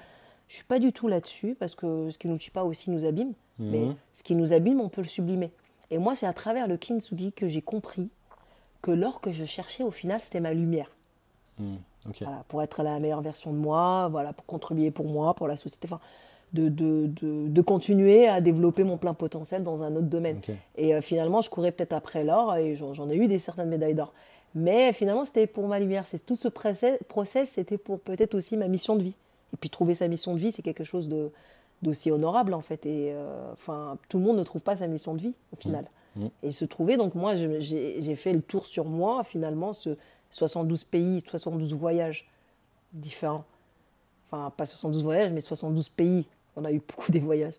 [SPEAKER 2] Je suis pas du tout là-dessus parce que ce qui nous tue pas aussi nous abîme. Mais ce qui nous abîme, on peut le sublimer. Et moi, c'est à travers le kintsugi que j'ai compris que l'or que je cherchais au final, c'était ma lumière.
[SPEAKER 1] Ok.
[SPEAKER 2] Voilà, pour être la meilleure version de moi, voilà, pour contribuer pour moi, pour la société. Enfin, de continuer à développer mon plein potentiel dans un autre domaine.
[SPEAKER 1] Ok.
[SPEAKER 2] Et finalement, je courais peut-être après l'or et j'en ai eu certaines médailles d'or. Mais finalement, c'était pour ma lumière. Tout ce process, c'était pour peut-être aussi ma mission de vie. Et puis trouver sa mission de vie, c'est quelque chose d'aussi honorable en fait. Et tout le monde ne trouve pas sa mission de vie au final. Et se trouver, donc moi, j'ai fait le tour sur moi, finalement, 72 pays, 72 voyages différents. Enfin, pas 72 voyages, mais 72 pays. On a eu beaucoup des voyages.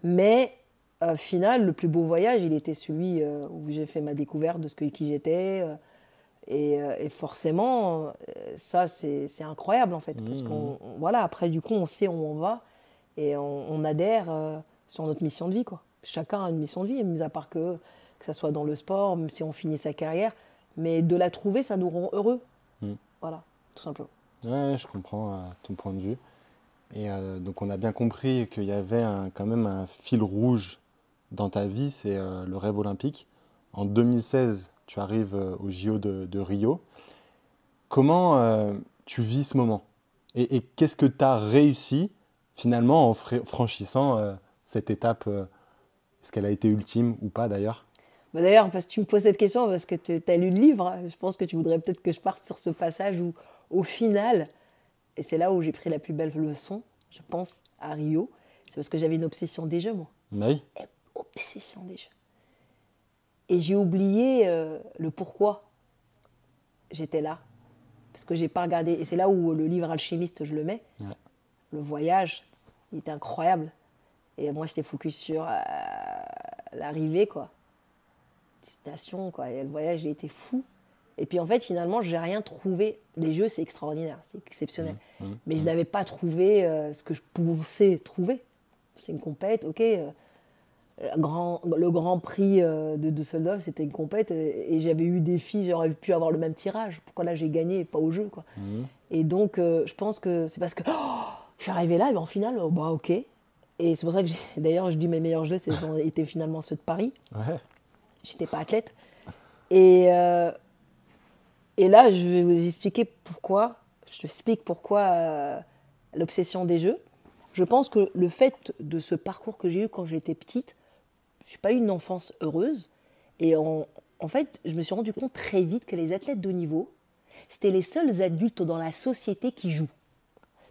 [SPEAKER 2] Mais au final, le plus beau voyage, il était celui où j'ai fait ma découverte de qui j'étais. Et forcément, ça, c'est incroyable, en fait. Parce voilà, après, du coup, on sait où on va et on adhère sur notre mission de vie, quoi. Chacun a une mission de vie, mis à part que ça soit dans le sport, même si on finit sa carrière. Mais de la trouver, ça nous rend heureux. Voilà, tout simplement.
[SPEAKER 1] Ouais, je comprends ton point de vue. Et donc on a bien compris qu'il y avait quand même un fil rouge dans ta vie, c'est le rêve olympique. En 2016, tu arrives au JO de Rio. Comment tu vis ce moment? Et qu'est-ce que tu as réussi finalement en franchissant cette étape? Est-ce qu'elle a été ultime ou pas d'ailleurs?
[SPEAKER 2] D'ailleurs, parce que tu me poses cette question, parce que tu as lu le livre, je pense que tu voudrais peut-être que je parte sur ce passage où, au final, et c'est là où j'ai pris la plus belle leçon, je pense, à Rio, c'est parce que j'avais une obsession des jeux, moi.
[SPEAKER 1] Oui.
[SPEAKER 2] Obsession des jeux. Et j'ai oublié le pourquoi j'étais là. Parce que j'ai pas regardé. Et c'est là où le livre Alchimiste, je le mets.
[SPEAKER 1] Ouais.
[SPEAKER 2] Le voyage, il était incroyable. Et moi, j'étais focus sur l'arrivée, quoi. Destination, quoi. Et le voyage, il était fou. Et puis en fait, finalement, j'ai rien trouvé. Les jeux, c'est extraordinaire, c'est exceptionnel. Mais je n'avais pas trouvé ce que je pensais trouver. C'est une compète, ok. Le Grand Prix de Düsseldorf, c'était une compète. Et j'avais eu des filles, j'aurais pu avoir le même tirage. Pourquoi là, j'ai gagné et pas au jeu, quoi. Et donc, je pense que c'est parce que je suis arrivée là, et en finale, bah ok. Et c'est pour ça que d'ailleurs, je dis mes meilleurs jeux, étaient finalement ceux de Paris.
[SPEAKER 1] Ouais.
[SPEAKER 2] J'étais pas athlète. Et là, je vais vous expliquer pourquoi. Je t'explique pourquoi l'obsession des jeux. Je pense que le fait de ce parcours que j'ai eu quand j'étais petite, je n'ai pas eu une enfance heureuse. Et en fait, je me suis rendu compte très vite que les athlètes de haut niveau, c'était les seuls adultes dans la société qui jouent.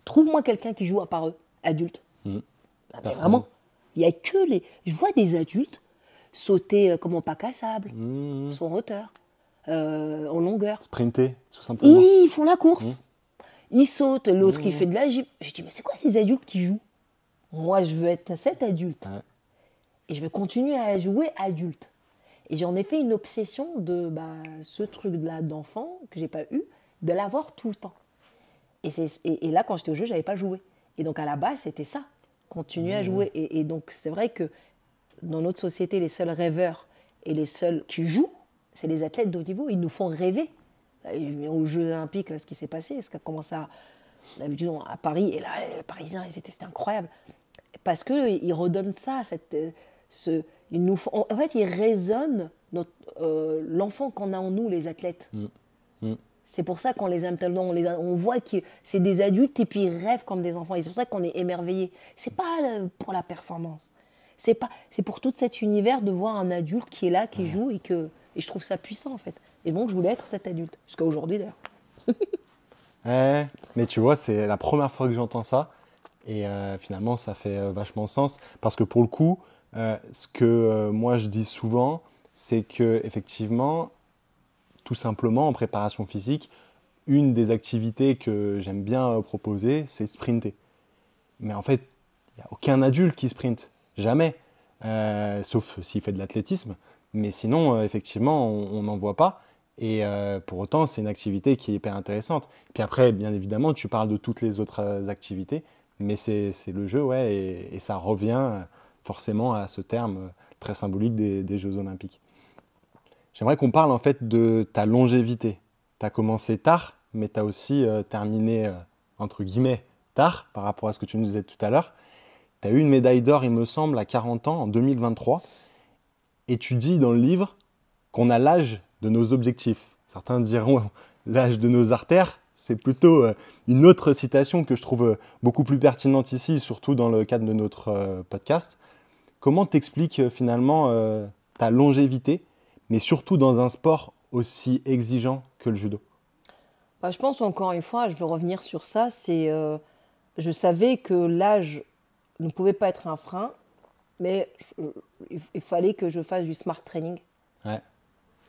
[SPEAKER 2] Trouve-moi quelqu'un qui joue à part eux, adulte. Ah, mais vraiment, il n'y a que les... Je vois des adultes sauter comme en pack à sable, sur hauteur, en longueur.
[SPEAKER 1] Sprinter, tout simplement.
[SPEAKER 2] Ils font la course. Ils sautent, l'autre qui fait de la gym. Je dis, mais c'est quoi ces adultes qui jouent? Moi, je veux être cet adulte.
[SPEAKER 1] Ouais.
[SPEAKER 2] Et je veux continuer à jouer adulte. Et j'en ai fait une obsession de ce truc-là d'enfant que j'ai pas eu, de l'avoir tout le temps. Et là, quand j'étais au jeu, je n'avais pas joué. Et donc, à la base, c'était ça, continuer à jouer. Et donc, c'est vrai que dans notre société, les seuls rêveurs et les seuls qui jouent, c'est les athlètes de haut niveau. Ils nous font rêver. Aux Jeux Olympiques, là, ce qui s'est passé, ce qui a commencé à Paris, et là, les Parisiens, c'était incroyable. Parce qu'ils redonnent ça, ils nous font, en fait, ils résonnent l'enfant qu'on a en nous, les athlètes. C'est pour ça qu'on les aime tellement, on voit que c'est des adultes et puis ils rêvent comme des enfants. Et c'est pour ça qu'on est émerveillés. C'est pas pour la performance. C'est pour tout cet univers de voir un adulte qui est là, qui joue, et je trouve ça puissant en fait. Et donc je voulais être cet adulte, jusqu'à aujourd'hui d'ailleurs.
[SPEAKER 1] Ouais, mais tu vois, c'est la première fois que j'entends ça. Et finalement, ça fait vachement sens. Parce que pour le coup, ce que moi je dis souvent, c'est que effectivement, tout simplement en préparation physique, une des activités que j'aime bien proposer, c'est sprinter. Mais en fait, il n'y a aucun adulte qui sprinte. Jamais. Sauf s'il fait de l'athlétisme. Mais sinon, effectivement, on n'en voit pas. Et pour autant, c'est une activité qui est hyper intéressante. Puis après, bien évidemment, tu parles de toutes les autres activités. Mais c'est le jeu, ouais, et ça revient forcément à ce terme très symbolique des Jeux Olympiques. J'aimerais qu'on parle en fait de ta longévité. Tu as commencé tard, mais tu as aussi terminé, entre guillemets, tard par rapport à ce que tu nous disais tout à l'heure. Tu as eu une médaille d'or, il me semble, à 40 ans, en 2023. Et tu dis dans le livre qu'on a l'âge de nos objectifs. Certains diront l'âge de nos artères. C'est plutôt une autre citation que je trouve beaucoup plus pertinente ici, surtout dans le cadre de notre podcast. Comment t'expliques finalement ta longévité, mais surtout dans un sport aussi exigeant que le judo?
[SPEAKER 2] Je pense encore une fois, je veux revenir sur ça, je savais que l'âge ne pouvait pas être un frein, mais il fallait que je fasse du smart training.
[SPEAKER 1] Ouais.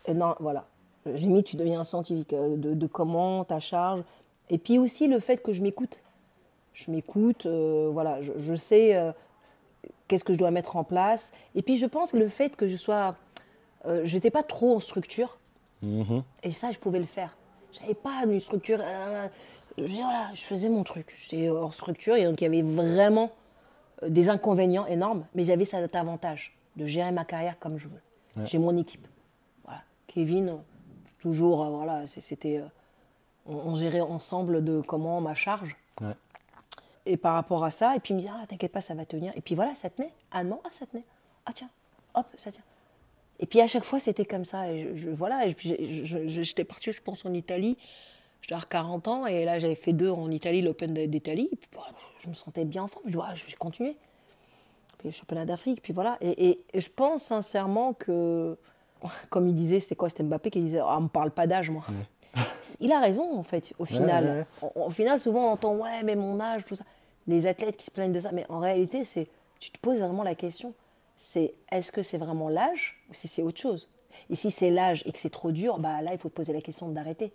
[SPEAKER 2] Et non, voilà. J'ai mis, tu deviens un scientifique de comment, ta charge. Et puis aussi le fait que je m'écoute. Je m'écoute, voilà, je sais qu'est-ce que je dois mettre en place. Et puis je pense que le fait que je n'étais pas trop en structure, et ça, je pouvais le faire. Je n'avais pas une structure. Voilà, je faisais mon truc. J'étais hors structure, et donc il y avait vraiment des inconvénients énormes, mais j'avais cet avantage de gérer ma carrière comme je veux. Ouais. J'ai mon équipe. Voilà. Kevin, toujours, voilà, c'était, on gérait ensemble de comment ma charge.
[SPEAKER 1] Ouais.
[SPEAKER 2] Et par rapport à ça, et puis il me dit, t'inquiète pas, ça va tenir. Et puis voilà, ça tenait. Ah non, ça tenait. Ah tiens, hop, ça tient. Et puis à chaque fois, c'était comme ça. Et voilà, et puis j'étais partie, je pense, en Italie. J'avais 40 ans, et là, j'avais fait 2 en Italie, l'Open d'Italie. Et puis, je me sentais bien en forme. Je dis, je vais continuer. Puis le championnat d'Afrique, puis voilà. Et je pense sincèrement que, comme il disait, c'était Mbappé qui disait, on ne me parle pas d'âge, moi. Ouais. Il a raison, en fait, au final. Ouais. Au final, souvent, on entend, ouais, mais mon âge, tout ça. Les athlètes qui se plaignent de ça. Mais en réalité, tu te poses vraiment la question, est-ce que c'est vraiment l'âge ou si c'est autre chose? Et si c'est l'âge et que c'est trop dur, là, il faut te poser la question d'arrêter.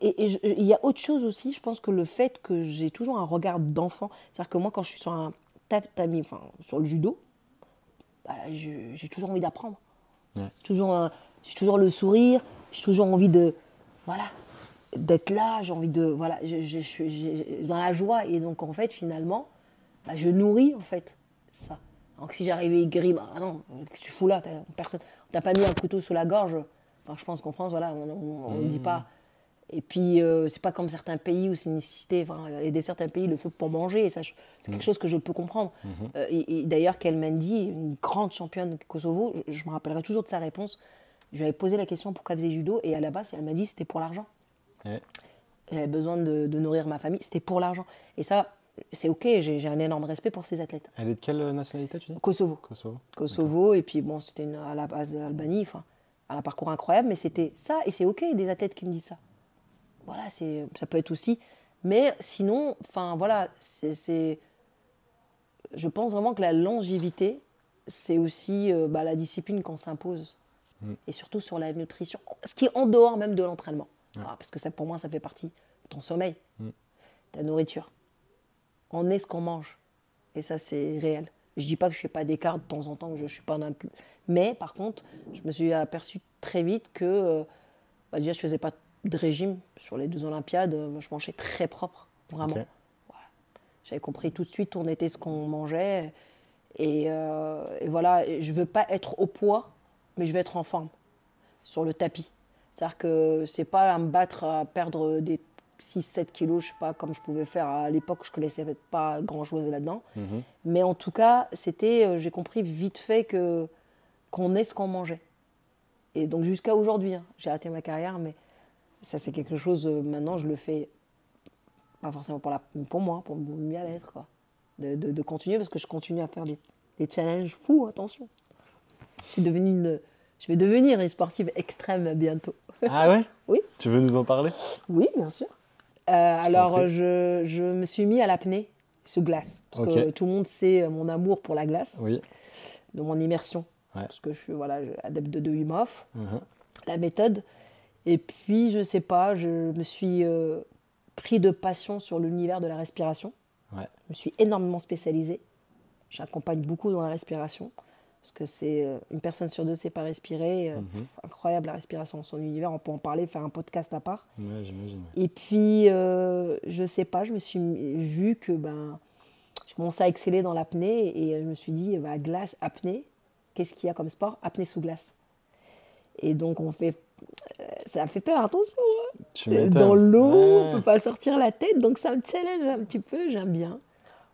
[SPEAKER 2] Et il y a autre chose aussi, je pense que le fait que j'ai toujours un regard d'enfant, c'est-à-dire que moi, quand je suis sur un tatami, enfin, sur le judo, j'ai toujours envie d'apprendre. Ouais. J'ai toujours le sourire, j'ai toujours envie d'être là, j'ai envie de, voilà, je suis dans la joie. Et donc, en fait, finalement, je nourris, en fait, ça. Donc, si j'arrivais aigri, non, qu'est-ce que tu fous là? Personne, on t'a pas mis un couteau sous la gorge. Enfin, je pense qu'en France, voilà, on ne dit pas. Et puis, c'est pas comme certains pays où c'est nécessité. Enfin, il y a certains pays, le feu pour manger, et ça, c'est quelque chose que je peux comprendre. Et d'ailleurs, Kelmendi, une grande championne Kosovo, je me rappellerai toujours de sa réponse. Je lui avais posé la question pourquoi elle faisait judo, et à la base, elle m'a dit c'était pour l'argent. Ouais. J'avais besoin de nourrir ma famille, c'était pour l'argent. Et ça, c'est OK, j'ai un énorme respect pour ces athlètes.
[SPEAKER 1] Elle est de quelle nationalité, tu dis?
[SPEAKER 2] Kosovo. Kosovo, et puis bon, c'était à la base Albanie, enfin, elle a un parcours incroyable, mais c'était ça, et c'est OK, des athlètes qui me disent ça. Voilà, ça peut être aussi. Mais sinon, enfin, voilà, je pense vraiment que la longévité, c'est aussi la discipline qu'on s'impose. Et surtout sur la nutrition, ce qui est en dehors même de l'entraînement. Parce que ça, pour moi, ça fait partie de ton sommeil, ta nourriture. On est ce qu'on mange. Et ça, c'est réel. Je ne dis pas que je ne fais pas d'écart de temps en temps, que je ne suis pas non plus. Mais par contre, je me suis aperçu très vite que déjà, je ne faisais pas de régime sur les 2 Olympiades. Je mangeais très propre, vraiment.
[SPEAKER 1] Okay.
[SPEAKER 2] Voilà. J'avais compris tout de suite, on était ce qu'on mangeait. Et voilà, je ne veux pas être au poids, mais je veux être en forme sur le tapis. C'est-à-dire que ce n'est pas à me battre à perdre des 6-7 kilos, je ne sais pas, comme je pouvais faire à l'époque, je ne connaissais pas grand-chose là-dedans. Mais en tout cas, j'ai compris vite fait qu'on est ce qu'on mangeait. Et donc jusqu'à aujourd'hui, j'ai arrêté ma carrière, mais ça c'est quelque chose, maintenant je le fais, pas forcément pour moi, pour mon bien-être, quoi. De continuer, parce que je continue à faire des challenges fous, attention. Je vais devenir une sportive extrême bientôt.
[SPEAKER 1] Ah ouais?
[SPEAKER 2] Oui.
[SPEAKER 1] Tu veux nous en parler?
[SPEAKER 2] Oui, bien sûr. Alors, je me suis mis à l'apnée sous glace. Parce que tout le monde sait mon amour pour la glace, de mon immersion. Ouais. Parce que je suis adepte de Wim Hof, la méthode. Et puis, je ne sais pas, je me suis pris de passion sur l'univers de la respiration. Ouais. Je me suis énormément spécialisée. J'accompagne beaucoup dans la respiration. Parce que c'est une personne sur 2 ne sait pas respirer. Incroyable la respiration, son univers. On peut en parler, faire un podcast à part.
[SPEAKER 1] Ouais, j'imagine.
[SPEAKER 2] Et puis, je ne sais pas, je me suis vue que je commençais à exceller dans l'apnée. Et je me suis dit, glace, apnée, qu'est-ce qu'il y a comme sport? Apnée sous glace. Et donc, ça fait peur, attention. Dans l'eau, on ne peut pas sortir la tête. Donc, ça me challenge un petit peu, j'aime bien.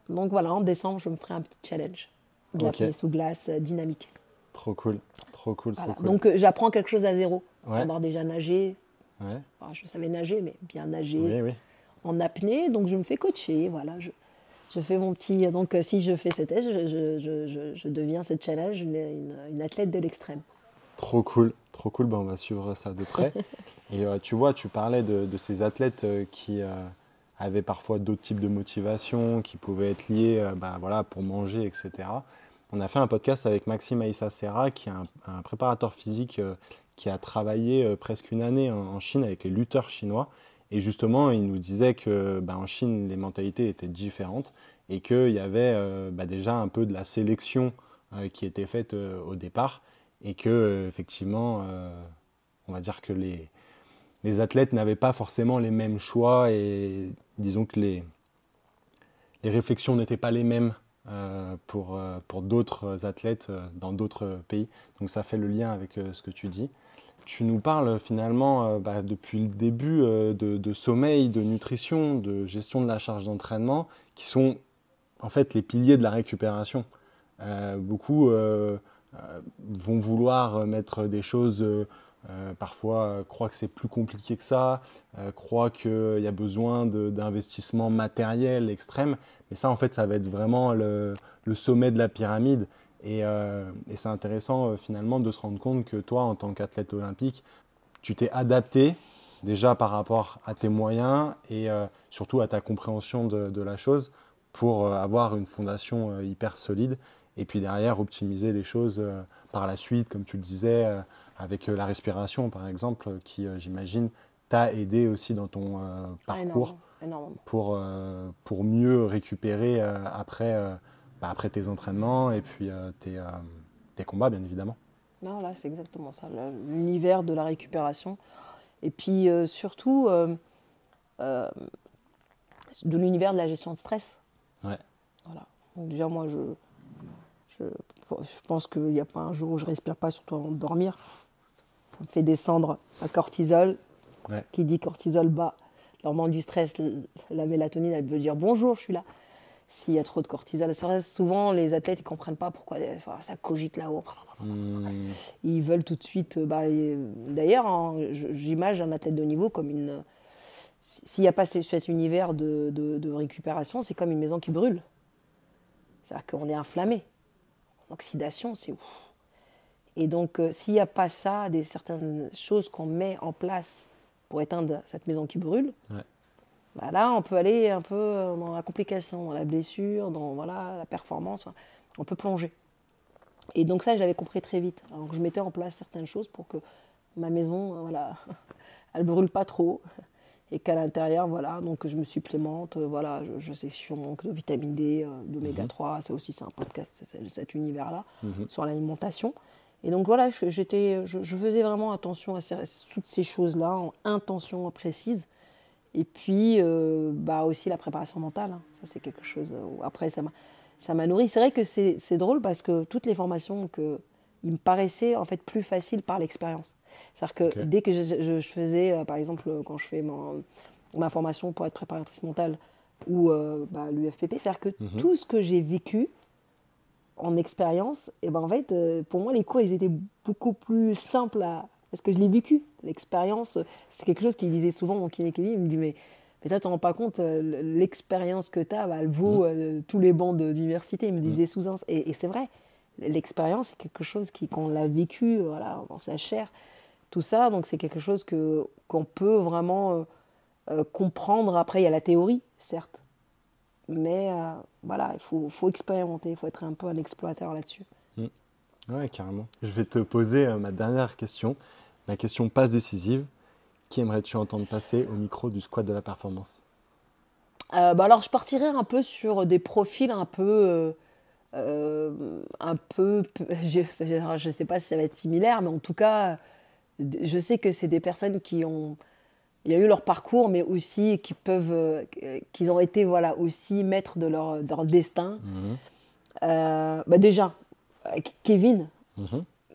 [SPEAKER 2] Donc voilà, en décembre, je me ferai un petit challenge. De l'apnée sous glace dynamique.
[SPEAKER 1] Trop cool, trop cool,
[SPEAKER 2] voilà.
[SPEAKER 1] trop cool.
[SPEAKER 2] Donc j'apprends quelque chose à zéro. J'adore déjà nager. Ouais. Enfin, je savais nager, mais bien nager en apnée. Donc je me fais coacher, voilà. Je fais mon petit... Donc si je fais ce test, je deviens ce challenge une athlète de l'extrême.
[SPEAKER 1] Trop cool, trop cool. Ben, on va suivre ça de près. Et tu vois, tu parlais de ces athlètes qui... avaient parfois d'autres types de motivations qui pouvaient être liées pour manger, etc. On a fait un podcast avec Maxime Aïssa Serra, qui est un préparateur physique qui a travaillé presque une année en Chine avec les lutteurs chinois. Et justement, il nous disait qu'en Chine, les mentalités étaient différentes et qu'il y avait déjà un peu de la sélection qui était faite au départ et que effectivement, on va dire que les athlètes n'avaient pas forcément les mêmes choix et disons que les réflexions n'étaient pas les mêmes pour d'autres athlètes dans d'autres pays. Donc ça fait le lien avec ce que tu dis. Tu nous parles finalement depuis le début de sommeil, de nutrition, de gestion de la charge d'entraînement qui sont en fait les piliers de la récupération. Beaucoup vont vouloir mettre des choses... parfois croient que c'est plus compliqué que ça, croient qu'il y a besoin d'investissements matériels extrêmes, mais ça en fait ça va être vraiment le sommet de la pyramide et c'est intéressant finalement de se rendre compte que toi en tant qu'athlète olympique, tu t'es adapté déjà par rapport à tes moyens et surtout à ta compréhension de la chose pour avoir une fondation hyper solide et puis derrière optimiser les choses par la suite comme tu le disais avec la respiration, par exemple, qui, j'imagine, t'a aidé aussi dans ton parcours
[SPEAKER 2] énormément.
[SPEAKER 1] Pour mieux récupérer après tes entraînements et puis tes combats, bien évidemment.
[SPEAKER 2] Non, là, c'est exactement ça, l'univers de la récupération. Et puis, surtout, de l'univers de la gestion de stress.
[SPEAKER 1] Ouais.
[SPEAKER 2] Voilà. Donc, déjà, moi, je pense qu'il n'y a pas un jour où je ne respire pas, surtout avant de dormir. Ça me fait descendre un cortisol. Ouais. Qui dit cortisol bas, l'hormone du stress, la mélatonine, elle veut dire bonjour, je suis là. S'il y a trop de cortisol, souvent les athlètes ils ne comprennent pas pourquoi ça cogite là-haut. Ils veulent tout de suite. D'ailleurs, j'imagine un athlète de haut niveau comme s'il n'y a pas cet univers de récupération, c'est comme une maison qui brûle. C'est-à-dire qu'on est inflammé. L'oxydation, c'est ouf. Et donc, s'il n'y a pas ça, certaines choses qu'on met en place pour éteindre cette maison qui brûle, bah là, on peut aller un peu dans la complication, dans la blessure, dans la performance. On peut plonger. Et donc ça, j'avais compris très vite. Alors, je mettais en place certaines choses pour que ma maison, elle ne brûle pas trop. Et qu'à l'intérieur, donc je me supplémente. Je sais que je manque de vitamine D, d'oméga 3. Ça aussi, c'est un podcast, cet univers-là, sur l'alimentation. Et donc je faisais vraiment attention à toutes ces choses-là, en intention précise. Et puis, aussi la préparation mentale. Ça, c'est quelque chose où après, ça m'a nourri. C'est vrai que c'est drôle parce que toutes les formations, il me paraissait en fait plus facile par l'expérience. C'est-à-dire que dès que je faisais, par exemple, quand je fais ma formation pour être préparatrice mentale ou l'UFPP, c'est-à-dire que tout ce que j'ai vécu en expérience, en fait, pour moi, les cours, ils étaient beaucoup plus simples parce que je l'ai vécu. L'expérience, c'est quelque chose qu'il disait souvent, mon kiné Kevin, il me dit, mais toi, tu ne te rends pas compte, l'expérience que tu as, elle vaut tous les bancs d'université, il me disait souvent. Et c'est vrai, l'expérience, c'est quelque chose qu'on l'a vécu dans sa chair, tout ça, donc c'est quelque chose qu'on peut vraiment comprendre. Après, il y a la théorie, certes, mais il faut expérimenter, il faut être un peu un explorateur là-dessus.
[SPEAKER 1] Ouais, carrément. Je vais te poser ma dernière question, ma question passe décisive. Qui aimerais-tu entendre passer au micro du squat de la performance?
[SPEAKER 2] Alors, je partirais un peu sur des profils un peu, je ne sais pas si ça va être similaire, mais en tout cas, je sais que c'est des personnes qui ont eu leur parcours, mais aussi qu'ils ont été aussi maîtres de leur destin. Déjà, Kevin.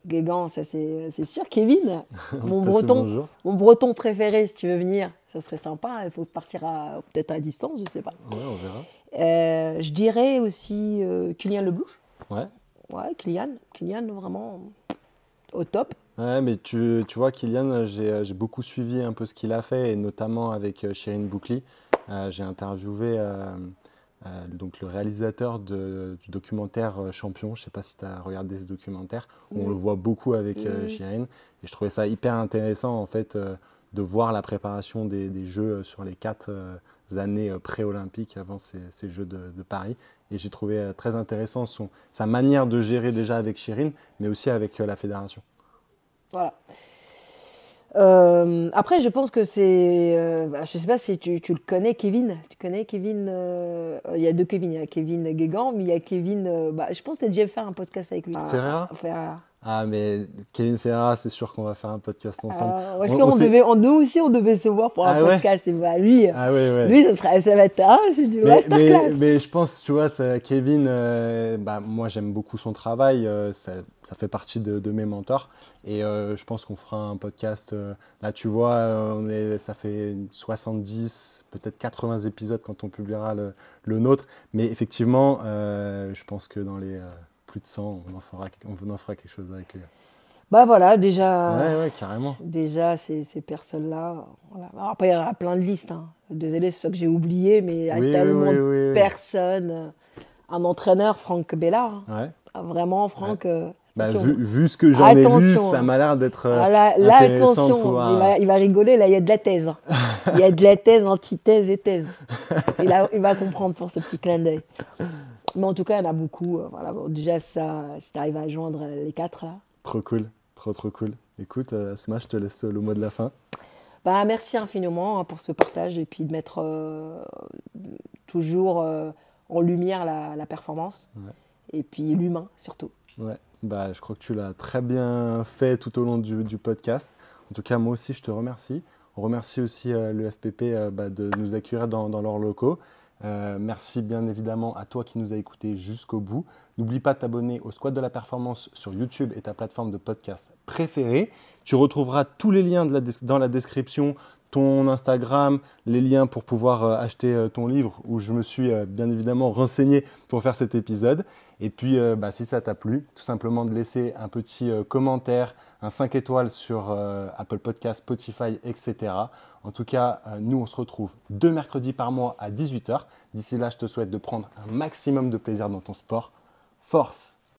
[SPEAKER 2] Guégan, ça c'est sûr. Kevin, mon breton préféré, si tu veux venir, ça serait sympa. Il faut partir peut-être à distance, je ne sais pas.
[SPEAKER 1] Ouais, on verra.
[SPEAKER 2] Je dirais aussi Kylian Leblouch.
[SPEAKER 1] Ouais,
[SPEAKER 2] Kylian, vraiment au top.
[SPEAKER 1] Ouais, mais tu vois, Kylian, j'ai beaucoup suivi un peu ce qu'il a fait, et notamment avec Shirin Boukli. J'ai interviewé donc le réalisateur du documentaire Champion. Je ne sais pas si tu as regardé ce documentaire, où on le voit beaucoup avec Shirin. Et je trouvais ça hyper intéressant en fait, de voir la préparation des Jeux sur les 4 années pré-olympiques avant ces Jeux de Paris. Et j'ai trouvé très intéressant sa manière de gérer déjà avec Shirin, mais aussi avec la fédération.
[SPEAKER 2] Voilà. Après, je pense que c'est... je ne sais pas si tu le connais, Kevin. Tu connais Kevin il y a deux Kevin. Il y a Kevin Guégan, mais il y a Kevin... je pense que tu as déjà fait un podcast avec lui.
[SPEAKER 1] Ferreira. Ah, mais Kevin Ferreira, c'est sûr qu'on va faire un podcast ensemble.
[SPEAKER 2] Nous aussi, on devait se voir pour un podcast. Et lui, ça va être du masterclass.
[SPEAKER 1] Mais je pense, tu vois, Kevin, moi, j'aime beaucoup son travail. Ça fait partie de mes mentors. Et je pense qu'on fera un podcast. Là, tu vois, ça fait 70, peut-être 80 épisodes quand on publiera le nôtre. Mais effectivement, je pense que dans les... plus de 100, on en fera quelque chose avec lui.
[SPEAKER 2] Déjà.
[SPEAKER 1] Ouais, carrément.
[SPEAKER 2] Déjà, ces personnes-là. Voilà. Alors, après, il y en a plein de listes. Désolé, c'est ça que j'ai oublié, mais il y a tellement de personnes. Un entraîneur, Franck Bellard. Vraiment, Franck.
[SPEAKER 1] Vu ce que j'en ai lu, ça m'a l'air d'être intéressant.
[SPEAKER 2] Attention, pouvoir... il va rigoler. Là, il y a de la thèse. Il y a de la thèse, antithèse et thèse. Il va comprendre pour ce petit clin d'œil. Mais en tout cas, il y en a beaucoup. Déjà, ça, si tu arrives à joindre les 4, là.
[SPEAKER 1] Trop cool. Trop cool. Écoute, Asma, je te laisse le mot de la fin.
[SPEAKER 2] Merci infiniment pour ce partage et puis de mettre toujours en lumière la performance et puis l'humain surtout.
[SPEAKER 1] Ouais, je crois que tu l'as très bien fait tout au long du podcast. En tout cas, moi aussi, je te remercie. On remercie aussi le FPP de nous accueillir dans leurs locaux. Merci bien évidemment à toi qui nous as écoutés jusqu'au bout. N'oublie pas de t'abonner au Squat de la Performance sur YouTube et ta plateforme de podcast préférée. Tu retrouveras tous les liens dans la description ton Instagram, les liens pour pouvoir acheter ton livre où je me suis bien évidemment renseigné pour faire cet épisode. Et puis, si ça t'a plu, tout simplement de laisser un petit commentaire, un 5 étoiles sur Apple Podcasts, Spotify, etc. En tout cas, nous, on se retrouve 2 mercredis par mois à 18h. D'ici là, je te souhaite de prendre un maximum de plaisir dans ton sport. Force!